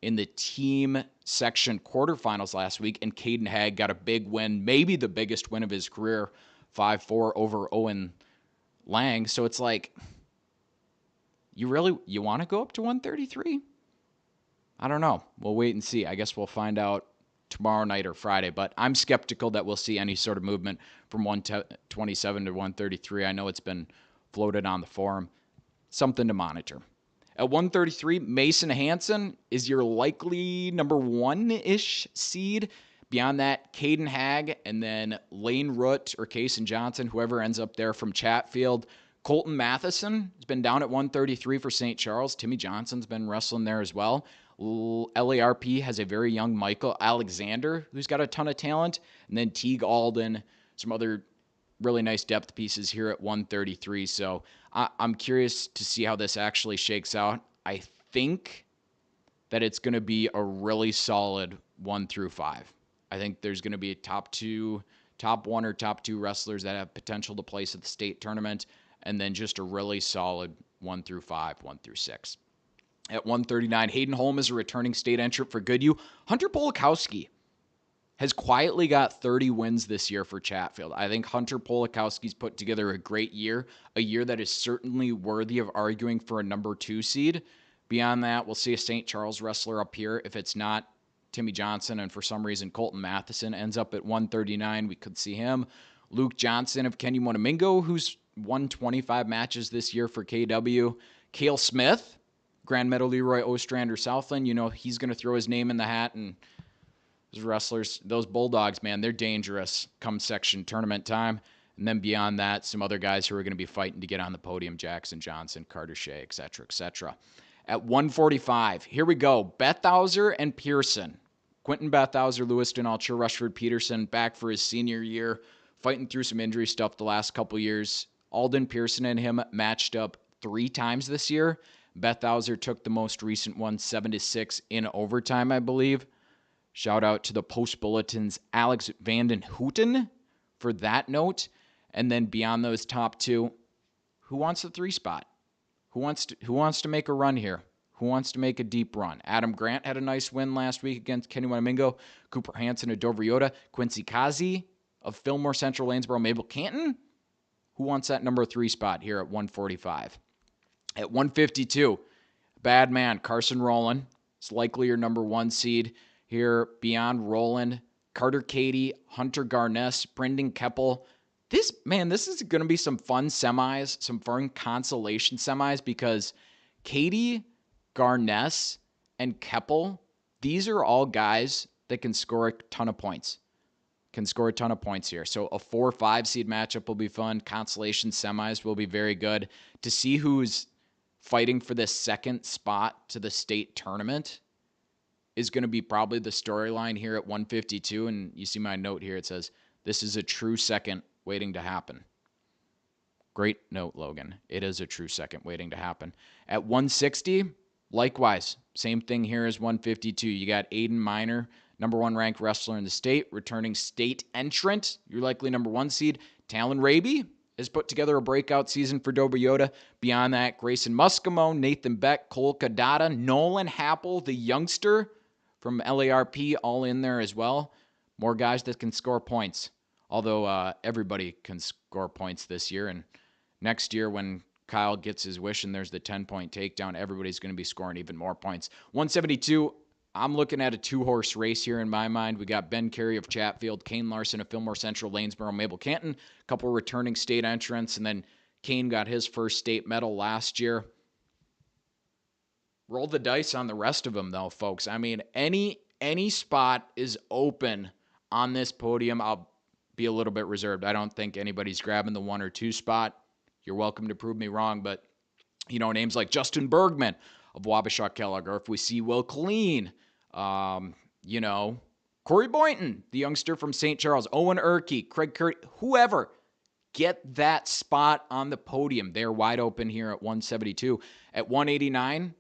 in the team section quarterfinals last week, and Caden Hagg got a big win, maybe the biggest win of his career, 5-4 over Owen Lang. So it's like, you want to go up to 133? I don't know. We'll wait and see. I guess we'll find out tomorrow night or Friday, but I'm skeptical that we'll see any sort of movement from 127 to 133. I know it's been floated on the forum. Something to monitor. At 133, Mason Hansen is your likely number 1-ish seed. Beyond that, Caden Hagg, and then Lane Root or Kaysen Johnson, whoever ends up there from Chatfield. Colton Matheson has been down at 133 for St. Charles. Timmy Johnson's been wrestling there as well. LARP has a very young Michael Alexander who's got a ton of talent. And then Teague Alden, some other really nice depth pieces here at 133. So I'm curious to see how this actually shakes out. I think that it's going to be a really solid 1 through 5. I think there's going to be a top 1 or top 2 wrestlers that have potential to place at the state tournament, and then just a really solid 1 through 5, 1 through 6. At 139, Hayden Holm is a returning state entrant for Goodhue. Hunter Polakowski has quietly got 30 wins this year for Chatfield. I think Hunter Polakowski's put together a great year, a year that is certainly worthy of arguing for a number 2 seed. Beyond that, we'll see a St. Charles wrestler up here. If it's not Timmy Johnson and for some reason Colton Matheson ends up at 139, we could see him. Luke Johnson of Kenny Monomingo, who's won 25 matches this year for KW. Cale Smith, Grand Meadow Leroy Ostrander Southland, he's going to throw his name in the hat, and those wrestlers, those Bulldogs, man, they're dangerous come section tournament time. And then beyond that, some other guys who are going to be fighting to get on the podium, Jackson Johnson, Carter Shea, et cetera, et cetera. At 145, here we go. Bethauser and Pearson. Quentin Bethauser, Lewiston Ultra, Rushford Peterson, back for his senior year, fighting through some injury stuff the last couple years. Alden Pearson and him matched up 3 times this year. Bethauser took the most recent one, 7-6 in overtime, I believe. Shout out to the Post Bulletin's Alex Vanden Houten for that note. And then beyond those top two, who wants the 3 spot? Who wants to make a run here? Who wants to make a deep run? Adam Grant had a nice win last week against Kenny Wanamingo. Cooper Hansen of Dover Yoda. Quincy Kazi of Fillmore Central Lanesboro Mabel Canton. Who wants that number 3 spot here at 145? At 152, bad man Carson Rowland. It's likely your number 1 seed here. Beyond Rowland, Carter Cady, Hunter Garness, Brendan Keppel. This is going to be some fun semis, some fun consolation semis, because Cady, Garness, and Keppel, these are all guys that can score a ton of points. Here. So a 4-5 seed matchup will be fun. Consolation semis will be very good. To see who's fighting for the second spot to the state tournament is going to be probably the storyline here at 152. And you see my note here. It says, this is a true second waiting to happen. Great note, Logan. It is a true second waiting to happen. At 160, likewise, same thing here as 152. You got Aiden Miner, number 1 ranked wrestler in the state, returning state entrant. You're likely number 1 seed. Talon Raby has put together a breakout season for Dover Yoda. Beyond that, Grayson Muscamo, Nathan Beck, Cole Kadada, Nolan Happel, the youngster from LARP, all in there as well. More guys that can score points. Although everybody can score points this year. And next year when Kyle gets his wish and there's the 10-point takedown, everybody's going to be scoring even more points. 172, I'm looking at a 2-horse race here in my mind. We got Ben Carey of Chatfield, Kane Larson of Fillmore Central, Lanesboro, Mabel Canton, a couple returning state entrants, and then Kane got his first state medal last year. Roll the dice on the rest of them, though, folks. I mean, any spot is open on this podium. I'll be a little bit reserved. I don't think anybody's grabbing the 1 or 2 spot. You're welcome to prove me wrong, but, names like Justin Bergman of Wabasha Kellogg, or if we see Will Killeen, Corey Boynton, the youngster from St. Charles, Owen Erkey, Craig Curry, whoever, get that spot on the podium. They're wide open here at 172. At 189,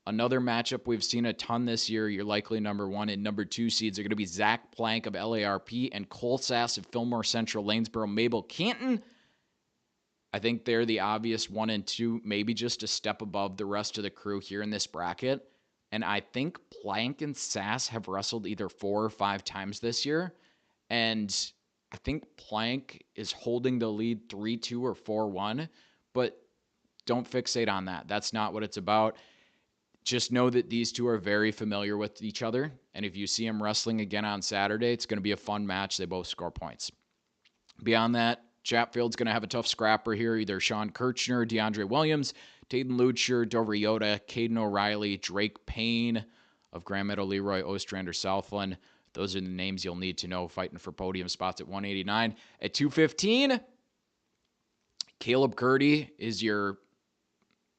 another matchup we've seen a ton this year. You're likely number 1 and number 2 seeds are going to be Zach Plank of LARP and Cole Sass of Fillmore Central, Lanesboro, Mabel Canton. I think they're the obvious 1 and 2, maybe just a step above the rest of the crew here in this bracket. And I think Plank and Sass have wrestled either 4 or 5 times this year. And I think Plank is holding the lead 3-2 or 4-1. But don't fixate on that. That's not what it's about. Just know that these two are very familiar with each other. And if you see them wrestling again on Saturday, it's going to be a fun match. They both score points. Beyond that, Chatfield's going to have a tough scrapper here. Either Sean Kirchner, DeAndre Williams, Taden Ludscher, Dover Yoda, Caden O'Reilly, Drake Payne of Grand Meadow, Leroy Ostrander, Southland. Those are the names you'll need to know fighting for podium spots at 189. At 215, Caleb Curdy is your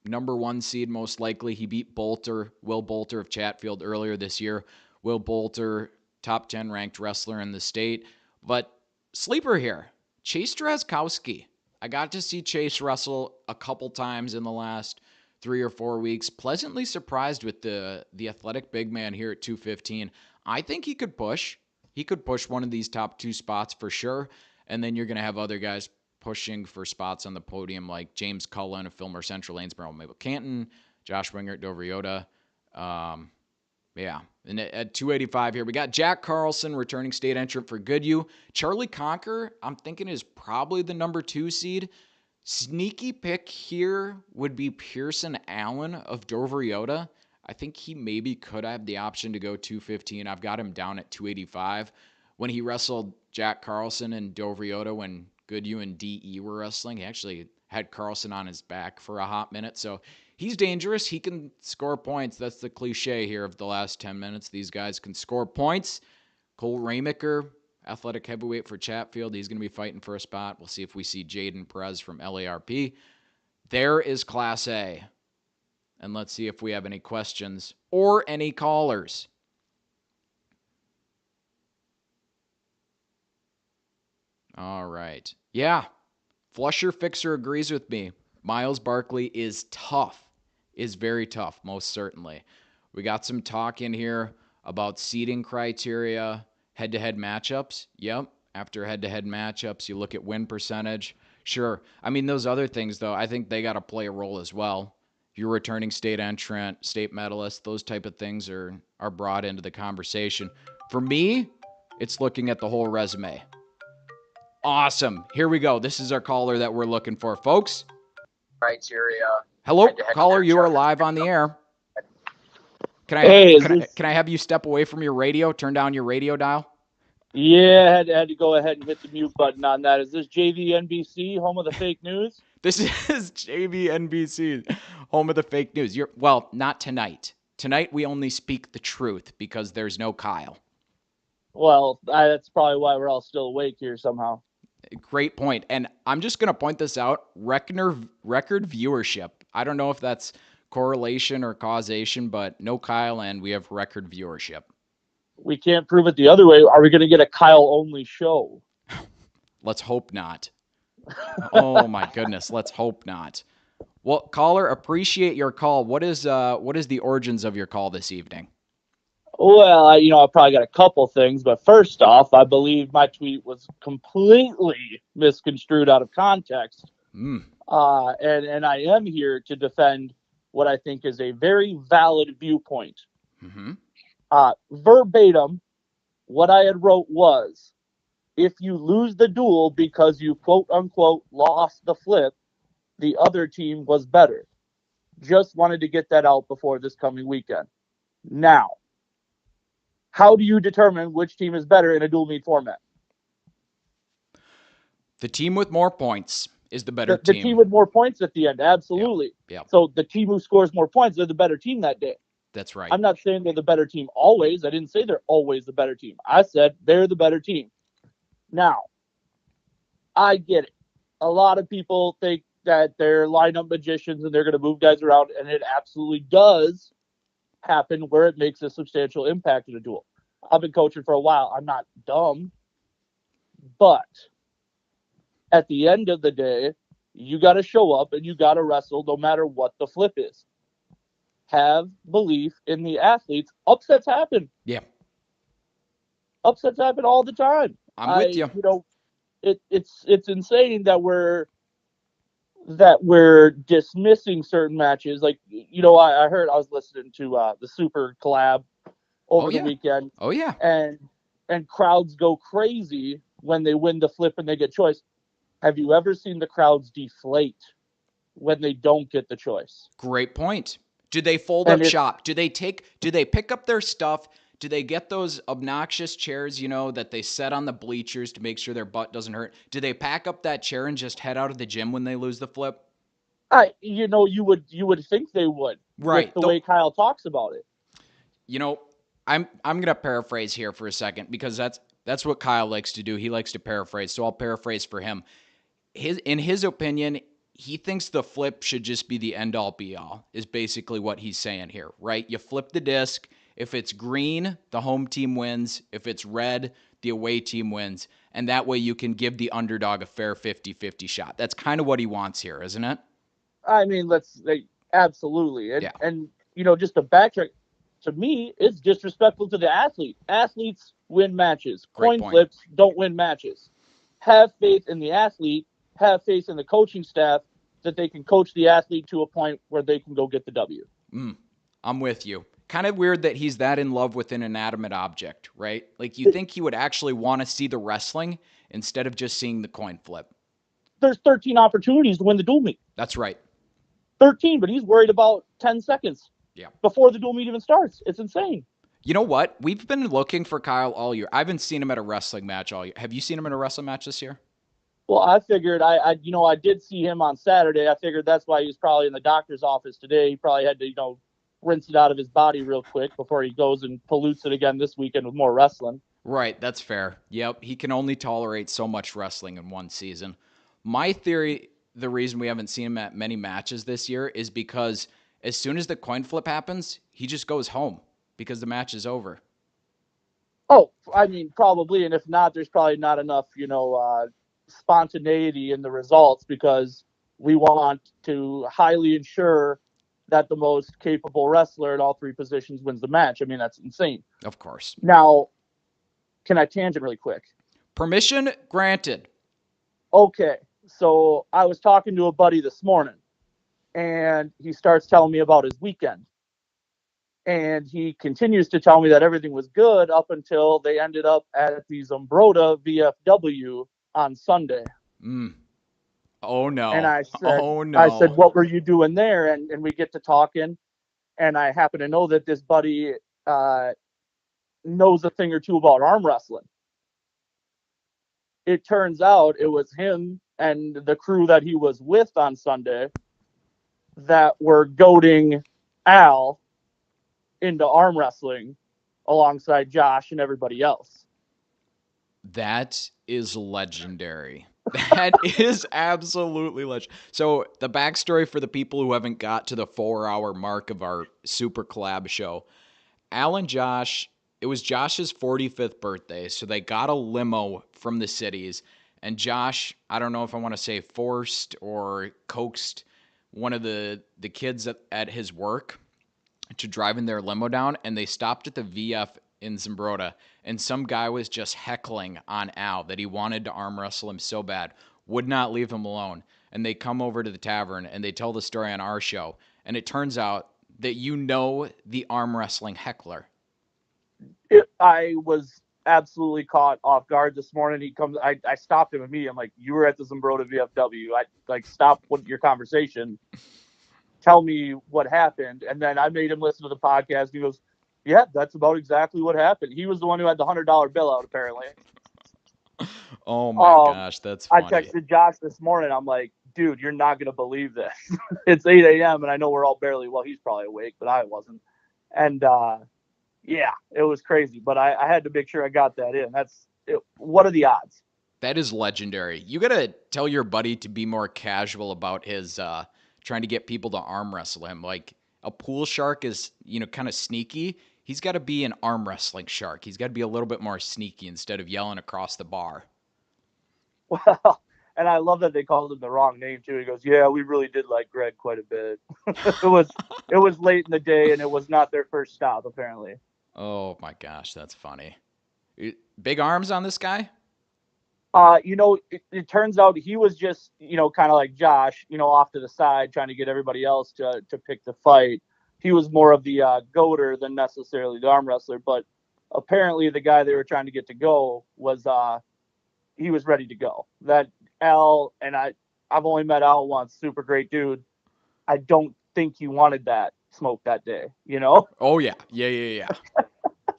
number 1 seed, most likely. He beat Will Bolter of Chatfield earlier this year. Will Bolter, top 10 ranked wrestler in the state. But sleeper here, Chase Drazkowski. I got to see Chase wrestle a couple times in the last 3 or 4 weeks. Pleasantly surprised with the athletic big man here at 215. I think he could push. He could push one of these top 2 spots for sure. And then you're going to have other guys pushing for spots on the podium like James Cullen of Fillmore Central, Lanesboro, Mabel Canton, Josh Winger at Dover Yoda. And at 285 here, we got Jack Carlson, returning state entrant for Goodhue. Charlie Conker, I'm thinking, is probably the number 2 seed. Sneaky pick here would be Pearson Allen of Dover Yoda. I think he maybe could have the option to go 215. I've got him down at 285. When he wrestled Jack Carlson and Dover Yoda, when Goodhue and DE were wrestling, he actually had Carlson on his back for a hot minute. So he's dangerous. He can score points. That's the cliche here of the last 10 minutes. These guys can score points. Cole Raymaker, athletic heavyweight for Chatfield. He's going to be fighting for a spot. We'll see if we see Jaden Perez from LARP. There is Class A. And let's see if we have any questions or any callers. All right. Yeah. Flusher Fixer agrees with me. Miles Barkley is tough. Is very tough, most certainly. We got some talk in here about seeding criteria, head-to-head matchups. Yep. after head-to-head matchups. You look at win percentage. Sure. I mean, those other things, though, I think they got to play a role as well. If you're returning state entrant, state medalist, those type of things are brought into the conversation. For me, it's looking at the whole resume. Awesome. Here we go. This is our caller that we're looking for, folks. Criteria. Hello, caller. You are live on the air. Can I have you step away from your radio? Turn down your radio dial. Yeah, I had to go ahead and hit the mute button on that. Is this JVNBC, home of the fake news? This is JVNBC, home of the fake news. Well, not tonight. Tonight we only speak the truth because there's no Kyle. Well, that's probably why we're all still awake here somehow. Great point. And I'm just going to point this out. Record viewership. I don't know if that's correlation or causation, but no Kyle and we have record viewership. We can't prove it the other way. Are we going to get a Kyle-only show? Let's hope not. Oh, my goodness. Let's hope not. Well, caller, appreciate your call. What is the origins of your call this evening? Well, I probably got a couple things, but first off, I believe my tweet was completely misconstrued out of context. And I am here to defend what I think is a very valid viewpoint. Mm-hmm. Verbatim, what I had wrote was, if you lose the duel because you quote unquote lost the flip, the other team was better. Just wanted to get that out before this coming weekend. Now, how do you determine which team is better in a dual meet format? The team with more points is the better team. The team with more points at the end, absolutely. Yeah. So the team who scores more points, they're the better team that day. That's right. I'm not saying they're the better team always. I didn't say they're always the better team. I said they're the better team. Now, I get it. A lot of people think that they're lineup magicians and they're going to move guys around, and it absolutely does happen where it makes a substantial impact in a duel. I've been coaching for a while. I'm not dumb. But at the end of the day, you got to show up and you got to wrestle no matter what the flip is. Have belief in the athletes. Upsets happen. Yeah. Upsets happen all the time. I'm with you. It's insane that we're dismissing certain matches. Like, I heard, I was listening to the Super Collab over the weekend. Oh yeah. And crowds go crazy when they win the flip and they get choice. Have you ever seen the crowds deflate when they don't get the choice? Great point. Do they fold up shop? Do they pick up their stuff? Do they get those obnoxious chairs, that they set on the bleachers to make sure their butt doesn't hurt? Do they pack up that chair and just head out of the gym when they lose the flip? You would think they would. Right. With the way Kyle talks about it. I'm going to paraphrase here for a second because that's what Kyle likes to do. He likes to paraphrase. So I'll paraphrase for him. In his opinion, he thinks the flip should just be the end all be all, is basically what he's saying here, right? You flip the disc. If it's green, the home team wins. If it's red, the away team wins. And that way you can give the underdog a fair 50-50 shot. That's kind of what he wants here, isn't it? I mean, absolutely. And just to backtrack, to me, it's disrespectful to the athlete. Athletes win matches. Coin flips don't win matches. Have faith in the athlete. Have faith in the coaching staff that they can coach the athlete to a point where they can go get the W. I'm with you. Kind of weird that he's that in love with an inanimate object, right? Like, you think he would actually want to see the wrestling instead of just seeing the coin flip. There's 13 opportunities to win the dual meet. That's right. 13, but he's worried about 10 seconds before the dual meet even starts. It's insane. You know what? We've been looking for Kyle all year. I haven't seen him at a wrestling match all year. Have you seen him in a wrestling match this year? Well, I figured I did see him on Saturday. I figured that's why he was probably in the doctor's office today. He probably had to, rinse it out of his body real quick before he goes and pollutes it again this weekend with more wrestling. Right, that's fair. Yep, he can only tolerate so much wrestling in one season. My theory, the reason we haven't seen him at many matches this year is because as soon as the coin flip happens, he just goes home because the match is over. Oh, I mean, probably. And if not, there's probably not enough, spontaneity in the results because we want to highly ensure that the most capable wrestler at all three positions wins the match. I mean, that's insane. Of course. Now, can I tangent really quick? Permission granted. Okay, so I was talking to a buddy this morning, and he starts telling me about his weekend. And he continues to tell me that everything was good up until they ended up at the Zumbrota VFW on Sunday. Oh no. And I said, Oh no. what were you doing there? And we get to talking, and I happen to know that this buddy knows a thing or two about arm wrestling. It turns out it was him and the crew that he was with on Sunday that were goading Al into arm wrestling alongside Josh and everybody else. That is legendary. That is absolutely legendary. So the backstory for the people who haven't got to the 4-hour mark of our super collab show, Al and Josh, it was Josh's 45th birthday, so they got a limo from the cities, and Josh, I don't know if I want to say forced or coaxed one of the kids at his work to drive in their limo down, and they stopped at the VF in Zumbrota, and some guy was just heckling on Al that he wanted to arm wrestle him so bad, would not leave him alone. And they come over to the tavern and they tell the story on our show, and it turns out that the arm wrestling heckler. I was absolutely caught off guard this morning. He comes, I stopped him immediately. I'm like, you were at the Zumbrota VFW. I like, stop your conversation. Tell me what happened. And then I made him listen to the podcast. He goes, yeah, that's about exactly what happened. He was the one who had the $100 bill out, apparently. Oh my gosh, that's funny. I texted Josh this morning. I'm like, dude, you're not going to believe this. It's 8 a.m. and I know we're all barely, well, he's probably awake, but I wasn't. And yeah, it was crazy. But I had to make sure I got that in. What are the odds? That is legendary. You got to tell your buddy to be more casual about his trying to get people to arm wrestle him. Like a pool shark is, kind of sneaky. He's got to be an arm wrestling shark. He's got to be a little bit more sneaky instead of yelling across the bar. Well, and I love that they called him the wrong name too. He goes, "Yeah, we really did like Greg quite a bit." it was late in the day, and it was not their first stop, apparently. Oh my gosh, that's funny. Big arms on this guy? It turns out he was just, kind of like Josh, off to the side trying to get everybody else to pick the fight. He was more of the goater than necessarily the arm wrestler, but apparently the guy they were trying to get to go was he was ready to go. That Al, and I've only met Al once, super great dude. I don't think he wanted that smoke that day, Oh yeah.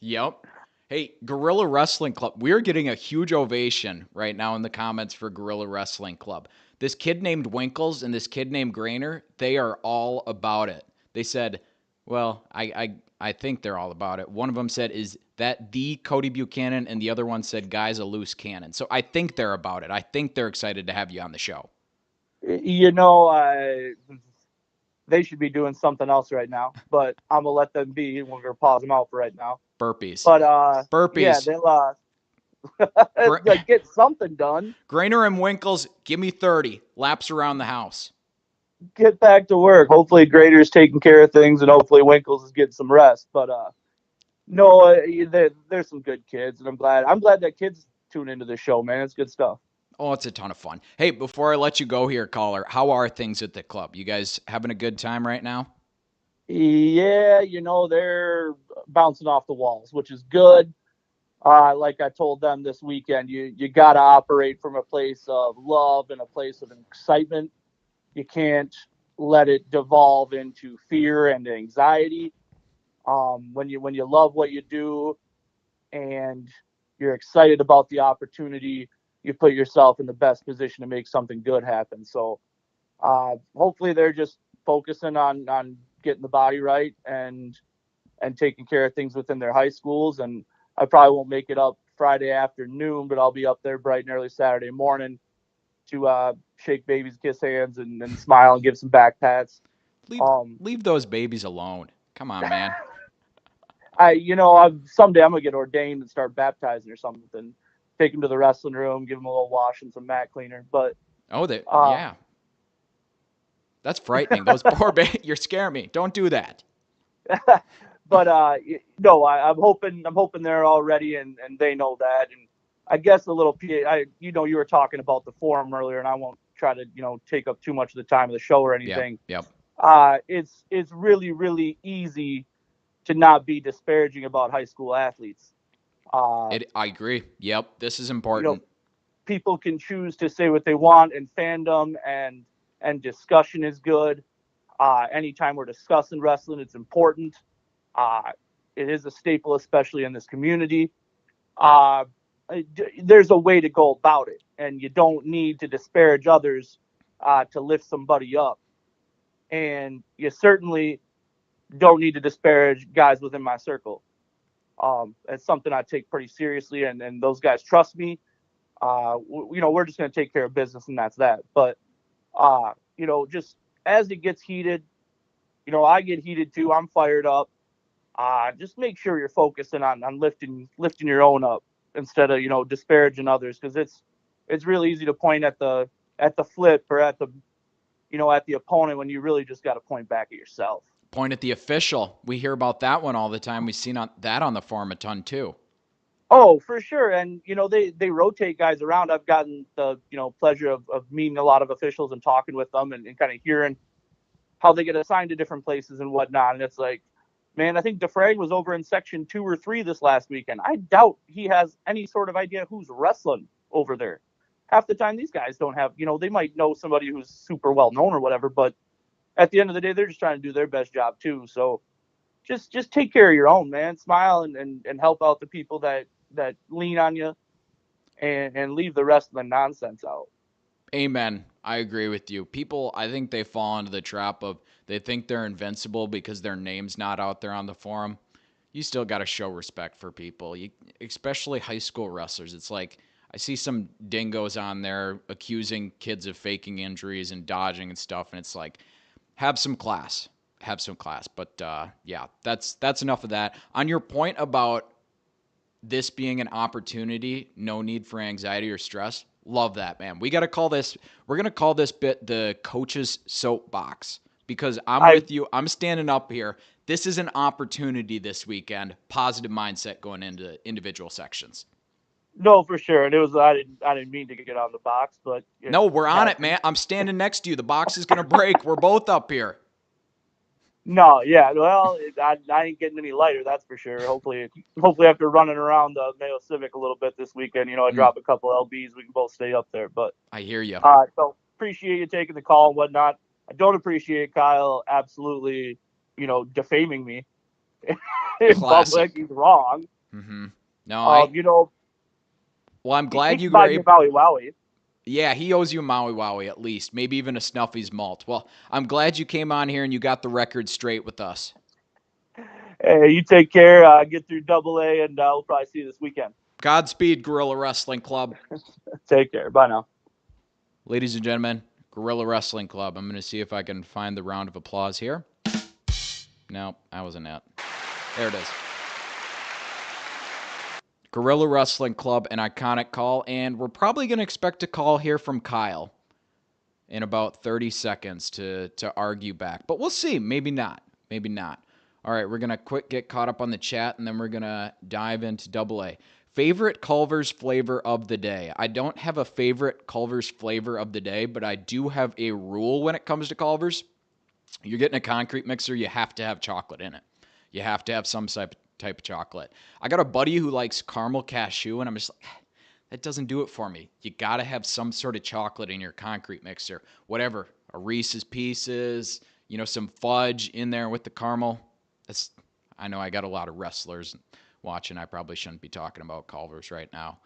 Yep. Hey, Gorilla Wrestling Club, we're getting a huge ovation right now in the comments for Gorilla Wrestling Club. This kid named Winkles and this kid named Grainer, they are all about it. They said, well, I think they're all about it. One of them said, is that the Cody Buchanan? And the other one said, guy's a loose cannon. So I think they're about it. I think they're excited to have you on the show. They should be doing something else right now, but I'm going to let them be. We're going to pause them out for right now. Burpees. But burpees. Yeah, they'll get something done. Grainer and Winkles, give me 30 laps around the house. Get back to work. Hopefully Grader's taking care of things, and hopefully Winkles is getting some rest. But no, there's some good kids, and I'm glad that kids tune into the show, man. It's good stuff. Oh, it's a ton of fun. Hey, before I let you go here, caller, how are things at the club? You guys having a good time right now? Yeah, they're bouncing off the walls, which is good. Like I told them this weekend, you got to operate from a place of love and a place of excitement. You can't let it devolve into fear and anxiety. When you love what you do and you're excited about the opportunity, you put yourself in the best position to make something good happen. So hopefully they're just focusing on getting the body right and taking care of things within their high schools. And I probably won't make it up Friday afternoon, but I'll be up there bright and early Saturday morning to shake babies, kiss hands, and smile and give some back pats. Leave those babies alone. Come on, man. Someday I'm gonna get ordained and start baptizing or something. Take them to the wrestling room, give them a little wash and some mat cleaner. But yeah, that's frightening. Those poor babies. You're scaring me. Don't do that. But no, I'm hoping they're all ready and they know that. And I guess a little you were talking about the forum earlier, and I won't try to take up too much of the time of the show or anything. Yep. It's really really easy to not be disparaging about high school athletes. I agree. Yep, this is important. People can choose to say what they want, and fandom and discussion is good. Anytime we're discussing wrestling, it's important. It is a staple, especially in this community. There's a way to go about it, and you don't need to disparage others to lift somebody up. And you certainly don't need to disparage guys within my circle. It's something I take pretty seriously, and those guys trust me. We're just going to take care of business, and that's that. But, just as it gets heated, I get heated too. I'm fired up. Just make sure you're focusing on lifting your own up instead of, disparaging others. Cause it's really easy to point at the flip or at the opponent when you really just got to point back at yourself. Point at the official. We hear about that one all the time. We've seen that on the forum a ton too. Oh, for sure. And, they rotate guys around. I've gotten the, pleasure of meeting a lot of officials and talking with them and kind of hearing how they get assigned to different places and whatnot. And it's like, man, I think DeFrag was over in section 2 or 3 this last weekend. I doubt he has any sort of idea who's wrestling over there. Half the time these guys don't have, they might know somebody who's super well known or whatever, but at the end of the day, they're just trying to do their best job too. So just take care of your own, man. Smile and help out the people that lean on you and leave the rest of the nonsense out. Amen. I agree with you. People, I think they fall into the trap of they think they're invincible because their name's not out there on the forum. You still got to show respect for people, especially high school wrestlers. It's like I see some dingoes on there accusing kids of faking injuries and dodging and stuff, and it's like, have some class. Have some class. But yeah, that's enough of that. On your point about this being an opportunity, no need for anxiety or stress. Love that, man. We're going to call this bit the coach's soapbox because I'm with you. I'm standing up here. This is an opportunity this weekend. Positive mindset going into individual sections. No, for sure. And it was, I didn't mean to get on the box, but no, we're on it, man. I'm standing next to you. The box is going to break. We're both up here. No, yeah. Well, I ain't getting any lighter, that's for sure. Hopefully after running around the Mayo Civic a little bit this weekend, I drop a couple LBs, we can both stay up there. But I hear you. So appreciate you taking the call and whatnot. I don't appreciate Kyle absolutely, defaming me in public. He's wrong. Mm-hmm. No, well, I'm glad you were able. Wowie. Yeah, he owes you a Maui Wowie at least, maybe even a Snuffy's malt. Well, I'm glad you came on here and you got the record straight with us. Hey, you take care. Get through AA, and we'll probably see you this weekend. Godspeed, Gorilla Wrestling Club. Take care. Bye now. Ladies and gentlemen, Gorilla Wrestling Club. I'm going to see if I can find the round of applause here. No, that wasn't it. There it is. Gorilla Wrestling Club, an iconic call, and we're probably going to expect a call here from Kyle in about 30 seconds to argue back. But we'll see. Maybe not. Maybe not. All right, we're going to get caught up on the chat, and then we're going to dive into AA. Favorite Culver's flavor of the day. I don't have a favorite Culver's flavor of the day, but I do have a rule when it comes to Culver's. You're getting a concrete mixer, you have to have chocolate in it. You have to have some type of chocolate. I got a buddy who likes caramel cashew, and I'm just like, that doesn't do it for me. You got to have some sort of chocolate in your concrete mixer. Whatever, a Reese's Pieces, some fudge in there with the caramel. I know I got a lot of wrestlers watching. I probably shouldn't be talking about Culver's right now.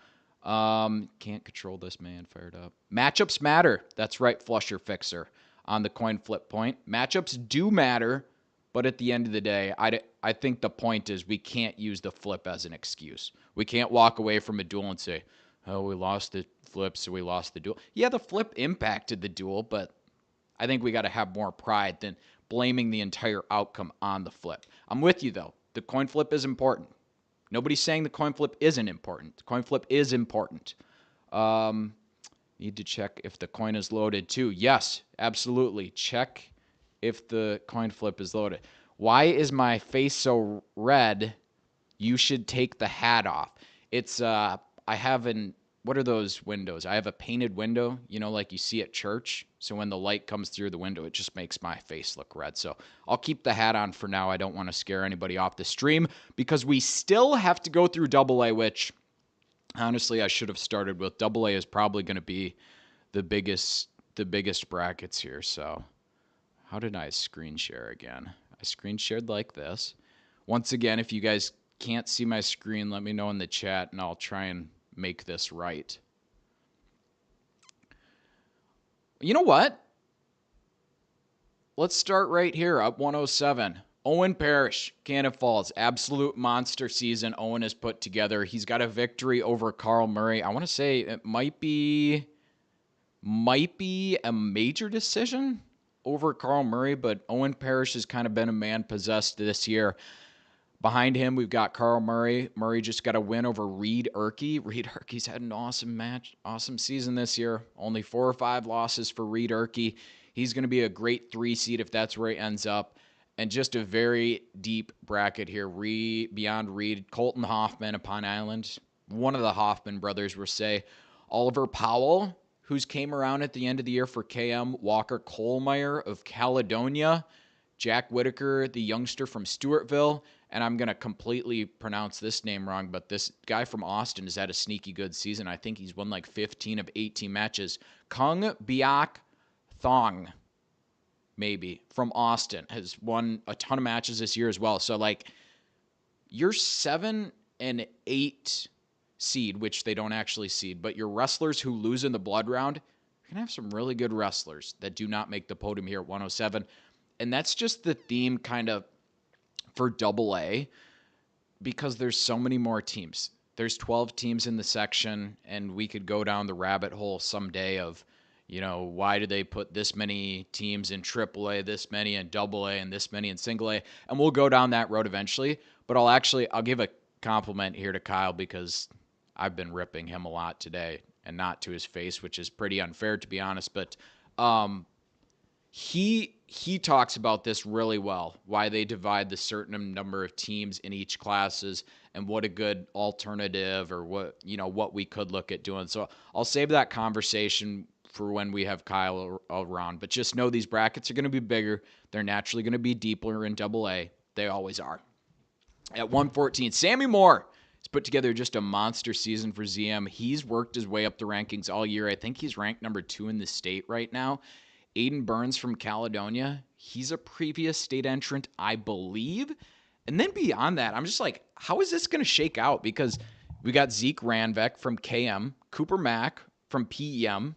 Can't control this man, fired up. Matchups matter. That's right, Flusher Fixer on the coin flip point. Matchups do matter. But at the end of the day, I think the point is we can't use the flip as an excuse. We can't walk away from a duel and say, oh, we lost the flip, so we lost the duel. Yeah, the flip impacted the duel, but I think we got to have more pride than blaming the entire outcome on the flip. I'm with you, though. The coin flip is important. Nobody's saying the coin flip isn't important. The coin flip is important. Need to check if the coin is loaded, too. Yes, absolutely. Check if the coin flip is loaded. Why is my face so red? You should take the hat off. It's what are those windows? I have a painted window, like you see at church. So when the light comes through the window, it just makes my face look red. So I'll keep the hat on for now. I don't want to scare anybody off the stream because we still have to go through AA, which honestly I should have started with. AA is probably going to be the biggest brackets here. So how did I screen share again? I screen shared like this. Once again, if you guys can't see my screen, let me know in the chat and I'll try and make this right. You know what? Let's start right here, up 107. Owen Parrish, Cannon Falls, absolute monster season Owen has put together. He's got a victory over Carl Murray. I want to say it might be a major decision over Carl Murray, but Owen Parrish has kind of been a man possessed this year. Behind him, we've got Carl Murray. Murray just got a win over Reed Erkey. Reed Erkey's had an awesome season this year. Only 4 or 5 losses for Reed Erkey. He's going to be a great 3 seed if that's where he ends up. And just a very deep bracket here. Beyond Reed, Colton Hoffman of Pine Island. One of the Hoffman brothers, we'll say. Oliver Powell, who's came around at the end of the year for KM. Walker Kohlmeyer of Caledonia. Jack Whitaker, the youngster from Stewartville. And I'm going to completely pronounce this name wrong, but this guy from Austin has had a sneaky good season. I think he's won like 15 of 18 matches. Kung Biak Thong, maybe, from Austin, has won a ton of matches this year as well. So, like, your 7 and 8 seed, which they don't actually seed, but your wrestlers who lose in the blood round, you're going to have some really good wrestlers that do not make the podium here at 107. And that's just the theme kind of for AA, because there's so many more teams. There's 12 teams in the section, and we could go down the rabbit hole someday of, why do they put this many teams in AAA, this many in AA, and this many in single A, and we'll go down that road eventually. But I'll give a compliment here to Kyle, because I've been ripping him a lot today, and not to his face, which is pretty unfair, to be honest, but he talks about this really well, why they divide the certain number of teams in each classes and what a good alternative or what we could look at doing. So I'll save that conversation for when we have Kyle around, but just know these brackets are going to be bigger. They're naturally going to be deeper in AA. They always are. At 114, Sammy Moore has put together just a monster season for ZM. He's worked his way up the rankings all year. I think he's ranked number 2 in the state right now. Aiden Burns from Caledonia, he's a previous state entrant, I believe. And then beyond that, I'm just like, how is this going to shake out? Because we got Zeke Ranvek from KM, Cooper Mack from PEM.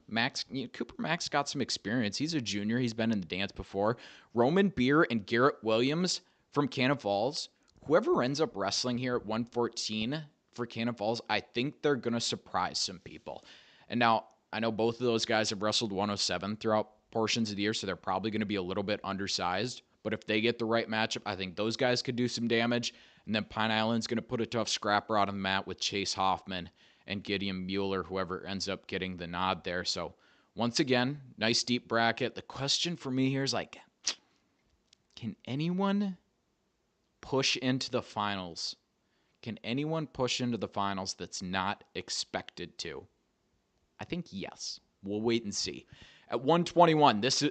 Cooper Mack's got some experience. He's a junior. He's been in the dance before. Roman Beer and Garrett Williams from Cannon Falls. Whoever ends up wrestling here at 114 for Cannon Falls, I think they're going to surprise some people. And now, I know both of those guys have wrestled 107 throughout portions of the year, so they're probably going to be a little bit undersized. But if they get the right matchup, I think those guys could do some damage. And then Pine Island's going to put a tough scrapper out on the mat with Chase Hoffman and Gideon Mueller, whoever ends up getting the nod there. So once again, nice deep bracket. The question for me here is like, can anyone push into the finals? Can anyone push into the finals that's not expected to? I think yes. We'll wait and see. At 121, this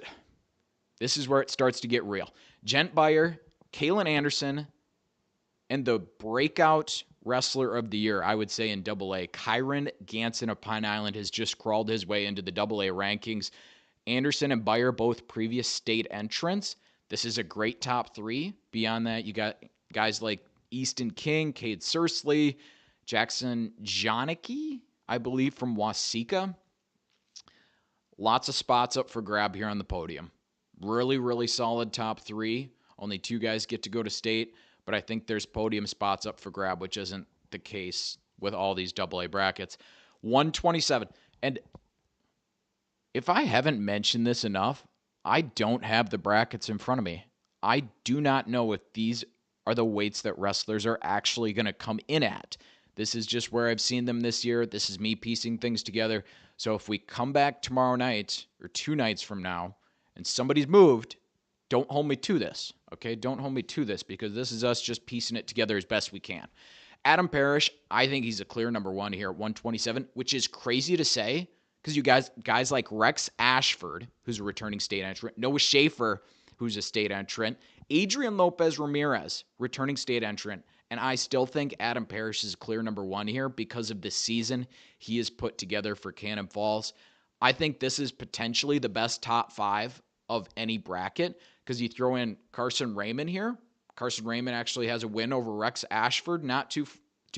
is where it starts to get real. Gent Beyer, Kalen Anderson, and the breakout wrestler of the year, I would say, in AA, Kyron Ganson of Pine Island has just crawled his way into the AA rankings. Anderson and Beyer, both previous state entrants. This is a great top 3. Beyond that, you got guys like Easton King, Cade Sursley, Jackson Janicki, I believe, from Waseca. Lots of spots up for grab here on the podium. Really, really solid top 3. Only 2 guys get to go to state, but I think there's podium spots up for grab, which isn't the case with all these AA brackets. 127. And if I haven't mentioned this enough, I don't have the brackets in front of me. I do not know if these are the weights that wrestlers are actually going to come in at. This is just where I've seen them this year. This is me piecing things together. So if we come back tomorrow night or 2 nights from now and somebody's moved, don't hold me to this, okay? Don't hold me to this, because this is us just piecing it together as best we can. Adam Parrish, I think he's a clear number one here at 127, which is crazy to say because you guys like Rex Ashford, who's a returning state entrant, Noah Schaefer, who's a state entrant, Adrian Lopez Ramirez, returning state entrant, and I still think Adam Parrish is a clear number one here because of the season he has put together for Cannon Falls. I think this is potentially the best top 5 of any bracket because you throw in Carson Raymond here. Carson Raymond actually has a win over Rex Ashford not too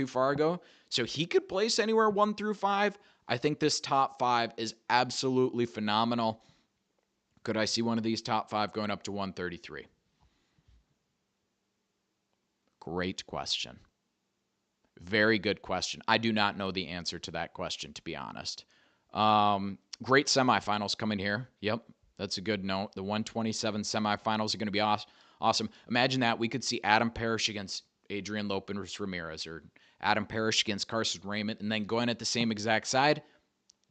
far ago. So he could place anywhere 1 through 5. I think this top 5 is absolutely phenomenal. Could I see one of these top 5 going up to 133? Great question. Very good question. I do not know the answer to that question, to be honest. Great semifinals coming here. Yep, that's a good note. The 127 semifinals are going to be awesome. Imagine that. We could see Adam Parrish against Adrian Lopez Ramirez or Adam Parrish against Carson Raymond, and then going at the same exact side,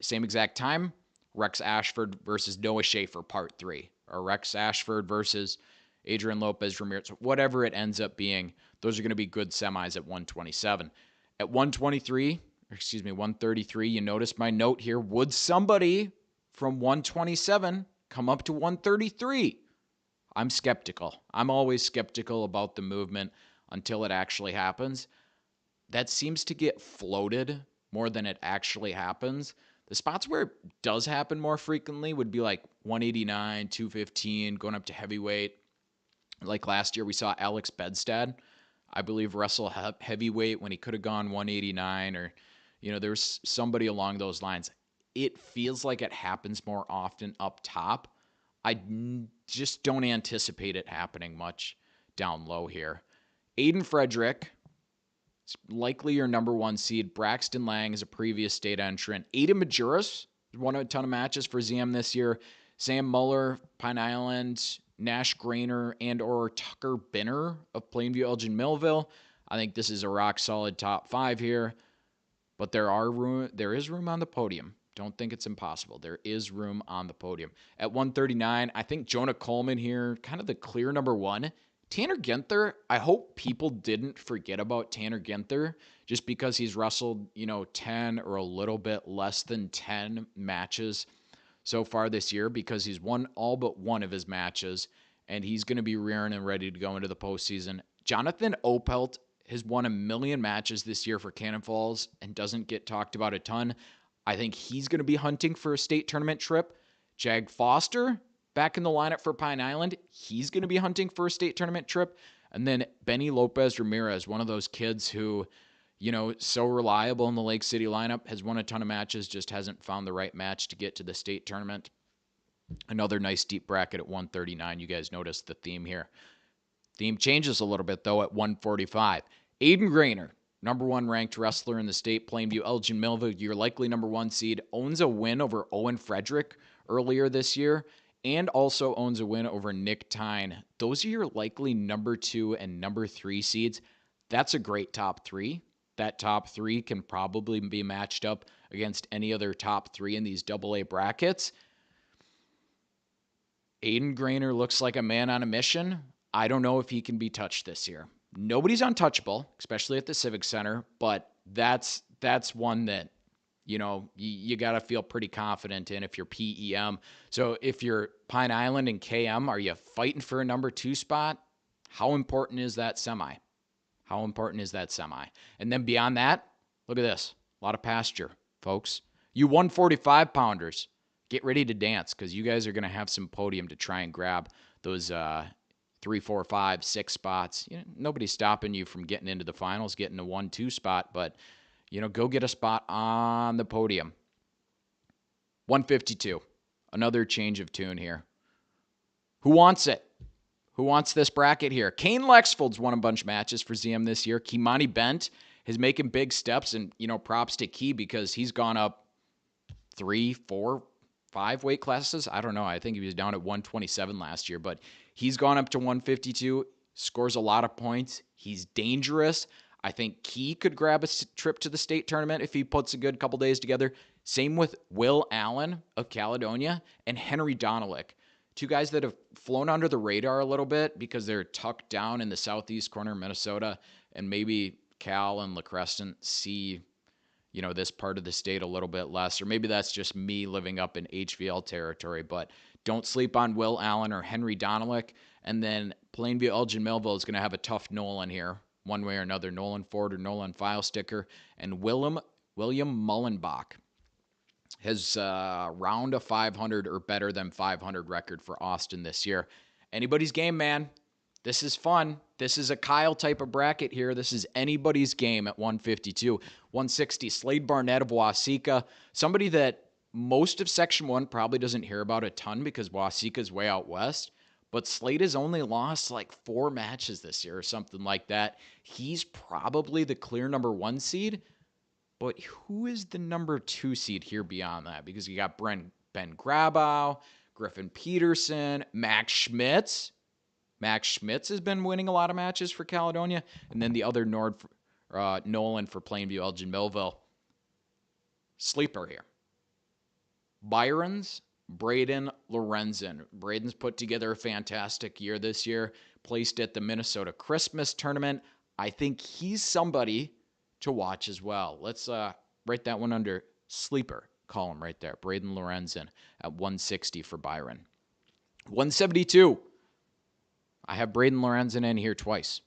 same exact time, Rex Ashford versus Noah Schaefer, part 3, or Rex Ashford versus Adrian Lopez Ramirez, whatever it ends up being. Those are going to be good semis at 127. At 133, you notice my note here. Would somebody from 127 come up to 133? I'm skeptical. I'm always skeptical about the movement until it actually happens. That seems to get floated more than it actually happens. The spots where it does happen more frequently would be like 189, 215, going up to heavyweight. Like last year, we saw Alex Bedstad, I believe, wrestle heavyweight when he could have gone 189, or, there's somebody along those lines. It feels like it happens more often up top. I just don't anticipate it happening much down low here. Aiden Frederick, it's likely your number 1 seed. Braxton Lang is a previous state entrant. Aiden Majuras won a ton of matches for ZM this year. Sam Muller, Pine Island, Nash Grainer, and or Tucker Binner of Plainview, Elgin, Millville. I think this is a rock solid top 5 here, but there is room on the podium. Don't think it's impossible. There is room on the podium. At 139, I think Jonah Coleman here, kind of the clear number 1. Tanner Ginther, I hope people didn't forget about Tanner Ginther just because he's wrestled, 10 or a little bit less than 10 matches so far this year, because he's won all but one of his matches, and he's going to be rearing and ready to go into the postseason. Jonathan Opelt has won 1 million matches this year for Cannon Falls and doesn't get talked about a ton. I think he's going to be hunting for a state tournament trip. Jag Foster, back in the lineup for Pine Island, he's going to be hunting for a state tournament trip. And then Benny Lopez Ramirez, one of those kids who, so reliable in the Lake City lineup, has won a ton of matches, just hasn't found the right match to get to the state tournament. Another nice deep bracket at 139. You guys noticed the theme here. Theme changes a little bit, though, at 145. Aiden Grainer, number 1 ranked wrestler in the state, Plainview, Elgin, Millville, your likely number 1 seed, owns a win over Owen Frederick earlier this year, and also owns a win over Nick Tyne. Those are your likely number 2 and number 3 seeds. That's a great top 3. That top 3 can probably be matched up against any other top 3 in these AA brackets. Aiden Grainer looks like a man on a mission. I don't know if he can be touched this year. Nobody's untouchable, especially at the Civic Center, but that's one that, you got to feel pretty confident in if you're PEM. So if you're Pine Island and KM, are you fighting for a number 2 spot? How important is that semi? How important is that semi? And then beyond that, look at this. A lot of pasture, folks. You 145 pounders, get ready to dance because you guys are going to have some podium to try and grab those 3, 4, 5, 6 spots. Nobody's stopping you from getting into the finals, getting a 1-2 spot, but go get a spot on the podium. 152. Another change of tune here. Who wants it? Who wants this bracket here? Kane Lexfold's won a bunch of matches for ZM this year. Kimani Bent is making big steps, and, props to Key because he's gone up 3, 4, 5 weight classes. I don't know. I think he was down at 127 last year, but he's gone up to 152, scores a lot of points. He's dangerous. I think Key could grab a trip to the state tournament if he puts a good couple days together. Same with Will Allen of Caledonia and Henry Donalick. 2 guys that have flown under the radar a little bit because they're tucked down in the southeast corner of Minnesota and maybe Cal and La Crescent see, this part of the state a little bit less, or maybe that's just me living up in HVL territory, but don't sleep on Will Allen or Henry Donalick. And then Plainview Elgin Millville is going to have a tough Nolan here, one way or another. Nolan Ford or Nolan Filesticker. And William Mullenbach has round of 500 or better than 500 record for Austin this year. Anybody's game, man. This is fun. This is a Kyle type of bracket here. This is anybody's game at 152. 160, Slade Barnett of Waseca. Somebody that most of Section 1 probably doesn't hear about a ton because Waseca's way out west. But Slade has only lost like 4 matches this year or something like that. He's probably the clear number 1 seed. But who is the number 2 seed here beyond that? Because you got Ben Grabow, Griffin Peterson, Max Schmitz. Max Schmitz has been winning a lot of matches for Caledonia. And then the other Nolan for Plainview Elgin Millville. Sleeper here. Byron's Braden Lorenzen. Braden's put together a fantastic year this year. Placed at the Minnesota Christmas tournament. I think he's somebody to watch as well. Let's write that one under sleeper column right there. Braden Lorenzen at 160 for Byron. 172. I have Braden Lorenzen in here twice.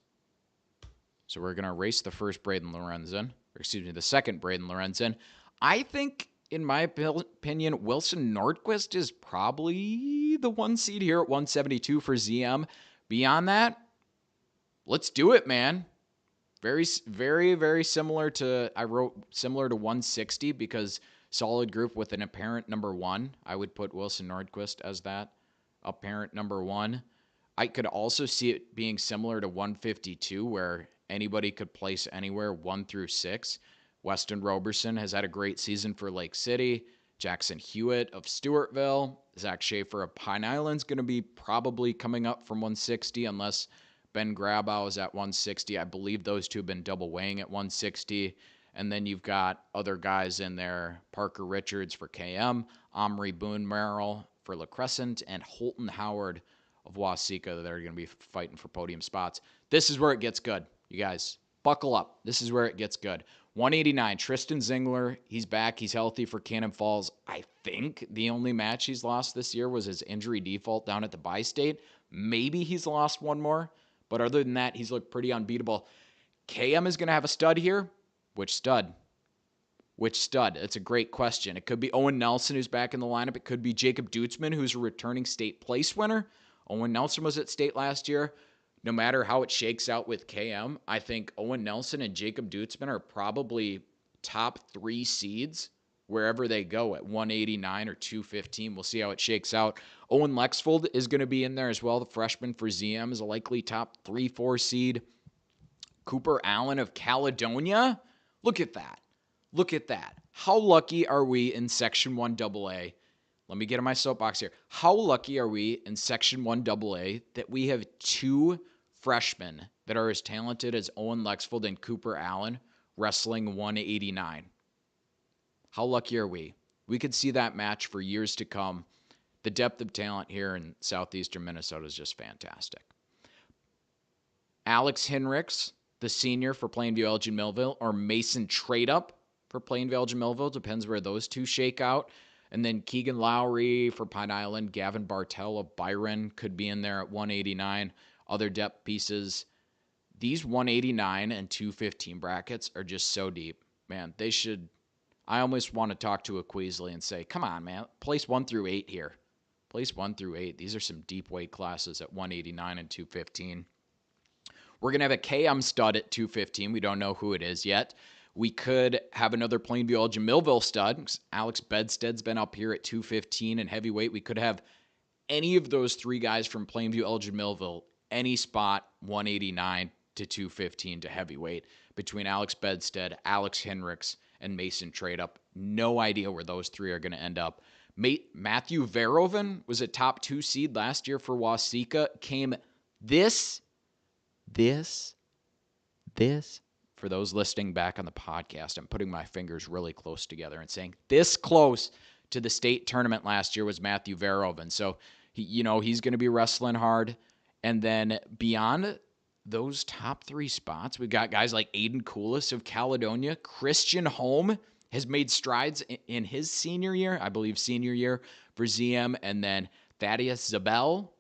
So we're going to erase the first Braden Lorenzen, the second Braden Lorenzen. I think, in my opinion, Wilson Nordquist is probably the 1 seed here at 172 for ZM. Beyond that, let's do it, man. Very, very, very similar to, I wrote similar to 160 because solid group with an apparent number 1. I would put Wilson Nordquist as that apparent number 1. I could also see it being similar to 152 where anybody could place anywhere 1 through 6. Weston Roberson has had a great season for Lake City. Jackson Hewitt of Stewartville. Zach Schaefer of Pine Island's going to be probably coming up from 160 unless Ben Grabow is at 160. I believe those two have been double weighing at 160. And then you've got other guys in there. Parker Richards for KM, Omri Boone Merrill for La Crescent, and Holton Howard of Waseca that are going to be fighting for podium spots. This is where it gets good, you guys. Buckle up. This is where it gets good. 189, Tristan Zingler. He's back. He's healthy for Cannon Falls. I think the only match he's lost this year was his injury default down at the Bi-State. Maybe he's lost one more. But other than that, he's looked pretty unbeatable. KM is going to have a stud here. Which stud? Which stud? It's a great question. It could be Owen Nelson, who's back in the lineup. It could be Jacob Dutzman, who's a returning state place winner. Owen Nelson was at state last year. No matter how it shakes out with KM, I think Owen Nelson and Jacob Dutzman are probably top 3 seeds wherever they go at 189 or 215. We'll see how it shakes out. Owen Lexfold is going to be in there as well. The freshman for ZM is a likely top 3-4 seed. Cooper Allen of Caledonia. Look at that. Look at that. How lucky are we in Section 1 AA? Let me get on my soapbox here. How lucky are we in Section 1 AA that we have 2 freshmen that are as talented as Owen Lexfold and Cooper Allen wrestling 189? How lucky are we? We could see that match for years to come. The depth of talent here in southeastern Minnesota is just fantastic. Alex Hinrichs, the senior for Plainview Elgin Millville, or Mason Trade-Up for Plainview Elgin Millville. Depends where those two shake out. And then Keegan Lowry for Pine Island. Gavin Bartell of Byron could be in there at 189. Other depth pieces. These 189 and 215 brackets are just so deep. Man, they should... I almost want to talk to a Queasley and say, come on, man, place 1 through 8 here. Place 1 through 8. These are some deep weight classes at 189 and 215. We're going to have a KM stud at 215. We don't know who it is yet. We could have another Plainview Elgin Millville stud. Alex Bedstead's been up here at 215 and heavyweight. We could have any of those 3 guys from Plainview Elgin Millville, any spot, 189 to 215 to heavyweight, between Alex Bedstead, Alex Hinrichs, and Mason Trade-Up. No idea where those 3 are going to end up. Matthew Verhoeven was a top 2 seed last year for Waseca. Came this, for those listening back on the podcast, I'm putting my fingers really close together and saying this close to the state tournament last year was Matthew Verhoeven. So, he's going to be wrestling hard. And then beyond those top 3 spots, we've got guys like Aiden Coolis of Caledonia. Christian Holm has made strides in his senior year, I believe senior year for ZM. And then Thaddeus Zabel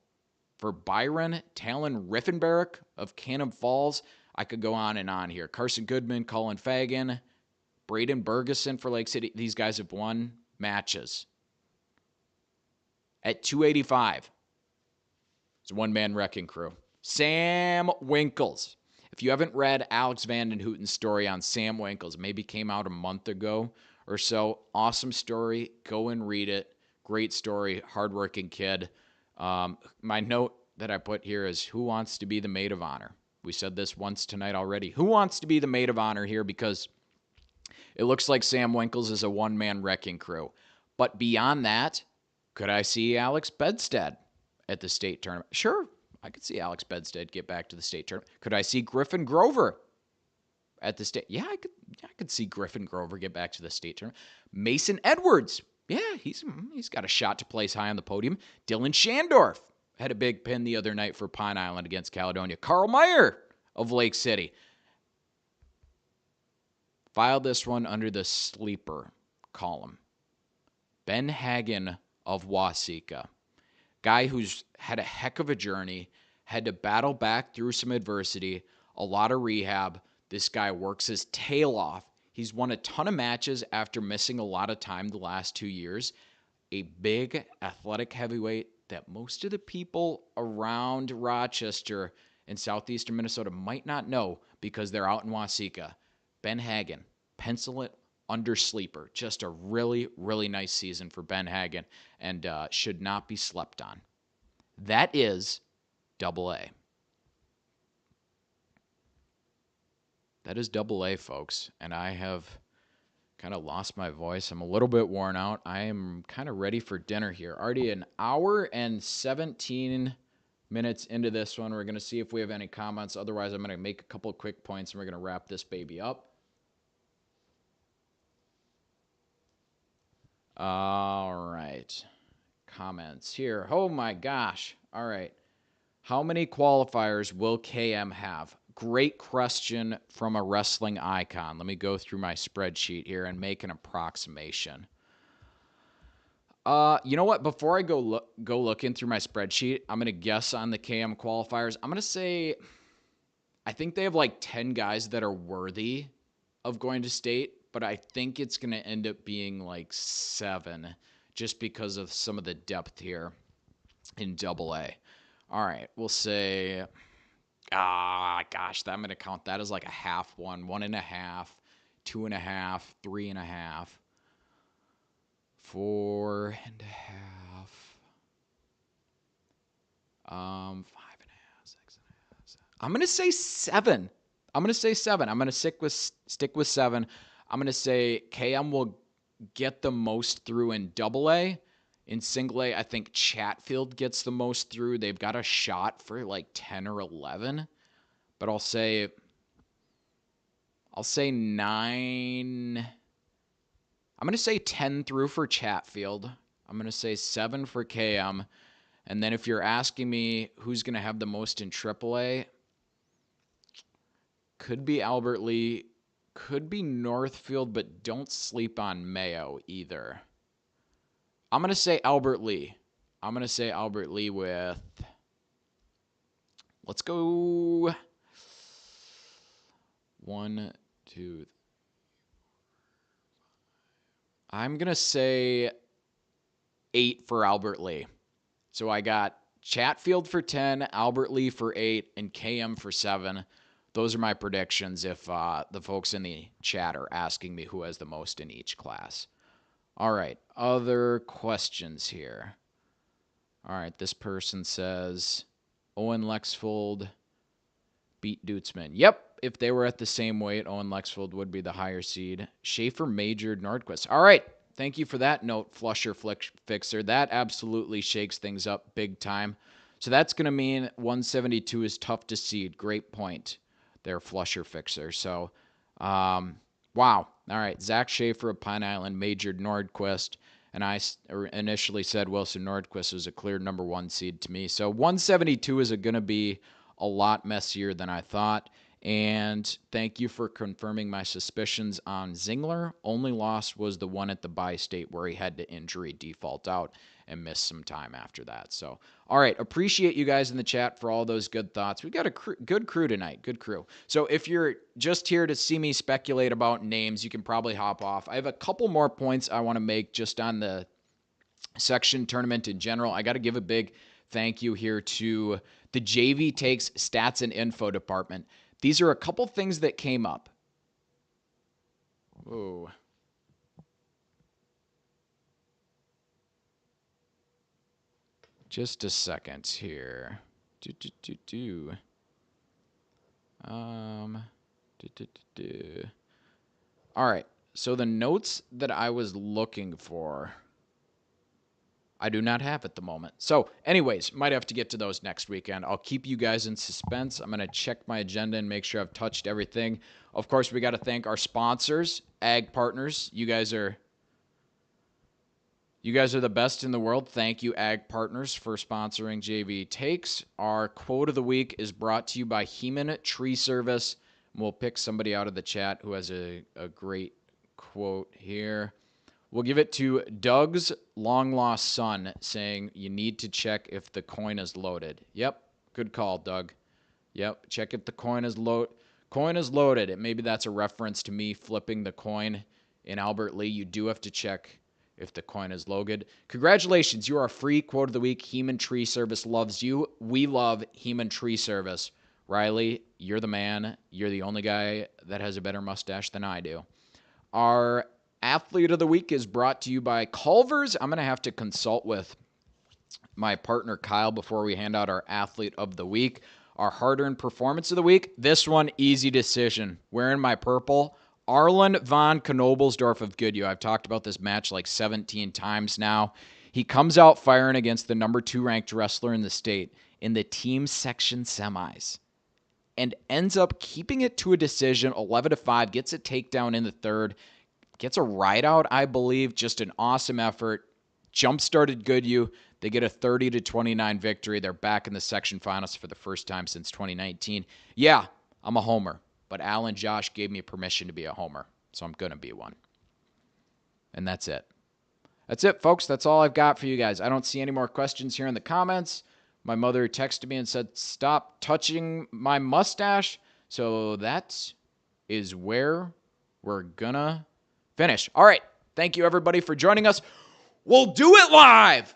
for Byron. Talon Riffenberg of Cannon Falls. I could go on and on here. Carson Goodman, Colin Fagan, Braden Bergeson for Lake City. These guys have won matches. At 285, it's a one-man wrecking crew. Sam Winkles. If you haven't read Alex Vanden Houten's story on Sam Winkles, maybe came out a month ago or so. Awesome story. Go and read it. Great story. Hardworking kid. My note that I put here is, who wants to be the maid of honor? We said this once tonight already. Who wants to be the maid of honor here? Because it looks like Sam Winkles is a one-man wrecking crew. But beyond that, could I see Alex Bedstead at the state tournament? Sure, I could see Alex Bedstead get back to the state tournament. Could I see Griffin Grover at the state? Yeah, I could see Griffin Grover get back to the state tournament. Mason Edwards. Yeah, he's got a shot to place high on the podium. Dylan Shandorf had a big pin the other night for Pine Island against Caledonia. Carl Meyer of Lake City. File this one under the sleeper column. Ben Hagen of Waseca. Guy who's had a heck of a journey, had to battle back through some adversity, a lot of rehab. This guy works his tail off. He's won a ton of matches after missing a lot of time the last 2 years. A big athletic heavyweight that most of the people around Rochester and southeastern Minnesota might not know because they're out in Waseca. Ben Hagen, pencil it under sleeper. Just a really, really nice season for Ben Hagen, and should not be slept on. That is AA. That is AA, folks, and I have kind of lost my voice. I'm a little bit worn out. I am kind of ready for dinner here. Already an hour and 17 minutes into this one. We're going to see if we have any comments. Otherwise, I'm going to make a couple of quick points, and we're going to wrap this baby up. All right. Comments here. Oh, my gosh. All right. How many qualifiers will KM have? Great question from a wrestling icon. Let me go through my spreadsheet here and make an approximation. You know what? Before I go looking through my spreadsheet, I'm going to guess on the KM qualifiers. I'm going to say I think they have like 10 guys that are worthy of going to state, but I think it's going to end up being like 7 just because of some of the depth here in AA. All right, we'll say, gosh, I'm going to count that as like a half one, 1.5, 2.5, 3.5, 4.5, 5.5, 6.5, 7. I'm going to say 7. I'm going to stick with 7. I'm going to say KM will get the most through in AA. In single A, I think Chatfield gets the most through. They've got a shot for like 10 or 11. But I'll say 9. I'm going to say 10 through for Chatfield. I'm going to say 7 for KM. And then if you're asking me who's going to have the most in AAA, could be Albert Lee, could be Northfield, but don't sleep on Mayo either. I'm going to say Albert Lee. With, let's go 1, 2. I'm going to say 8 for Albert Lee. So I got Chatfield for 10, Albert Lee for 8, and KM for 7. Those are my predictions if the folks in the chat are asking me who has the most in each class. All right, other questions here. All right, this person says, Owen Lexfold beat Dutzman. Yep, if they were at the same weight, Owen Lexfold would be the higher seed. Schaefer majored Nordquist. All right, thank you for that note, Flusher Fixer. That absolutely shakes things up big time. So that's going to mean 172 is tough to seed. Great point there, Flusher Fixer. So, wow. All right, Zach Schaefer of Pine Island majored Nordquist, and I initially said Wilson Nordquist was a clear number 1 seed to me. So 172 is going to be a lot messier than I thought. And thank you for confirming my suspicions on Zingler. Only loss was the one at the Bi-State where he had to injury default out and miss some time after that. So, all right, appreciate you guys in the chat for all those good thoughts. We got a good crew tonight, good crew. So if you're just here to see me speculate about names, you can probably hop off. I have a couple more points I want to make just on the section tournament in general. I got to give a big thank you here to the JV Takes Stats and Info department. These are a couple things that came up. Whoa. Just a second here. All right. So the notes that I was looking for, I do not have at the moment. So anyways, might have to get to those next weekend. I'll keep you guys in suspense. I'm going to check my agenda and make sure I've touched everything. Of course, we got to thank our sponsors, Ag Partners. You guys are the best in the world. Thank you, Ag Partners, for sponsoring JV Takes. Our quote of the week is brought to you by Heman Tree Service. We'll pick somebody out of the chat who has a great quote here. We'll give it to Doug's long-lost son, saying, you need to check if the coin is loaded. Yep, good call, Doug. Yep, check if the coin is loaded. Maybe that's a reference to me flipping the coin in Albert Lee. You do have to check if the coin is loaded. Congratulations, you are a free quote of the week. Heman Tree Service loves you. We love Heman Tree Service. Riley, you're the man. You're the only guy that has a better mustache than I do. Our athlete of the week is brought to you by Culver's. I'm going to have to consult with my partner Kyle before we hand out our athlete of the week. Our hard-earned performance of the week, this one, easy decision. Wearing my purple, Arlen von Knobelsdorf of Goodyear. I've talked about this match like 17 times now. He comes out firing against the number 2 ranked wrestler in the state in the team section semis and ends up keeping it to a decision, 11-5, gets a takedown in the third, gets a ride out, I believe. Just an awesome effort. Jump-started Goodyear. They get a 30-29 victory. They're back in the section finals for the first time since 2019. Yeah, I'm a homer. But Al and Josh gave me permission to be a homer, so I'm going to be one. And that's it. That's it, folks. That's all I've got for you guys. I don't see any more questions here in the comments. My mother texted me and said, stop touching my mustache. So that is where we're going to finish. All right. Thank you, everybody, for joining us. We'll do it live.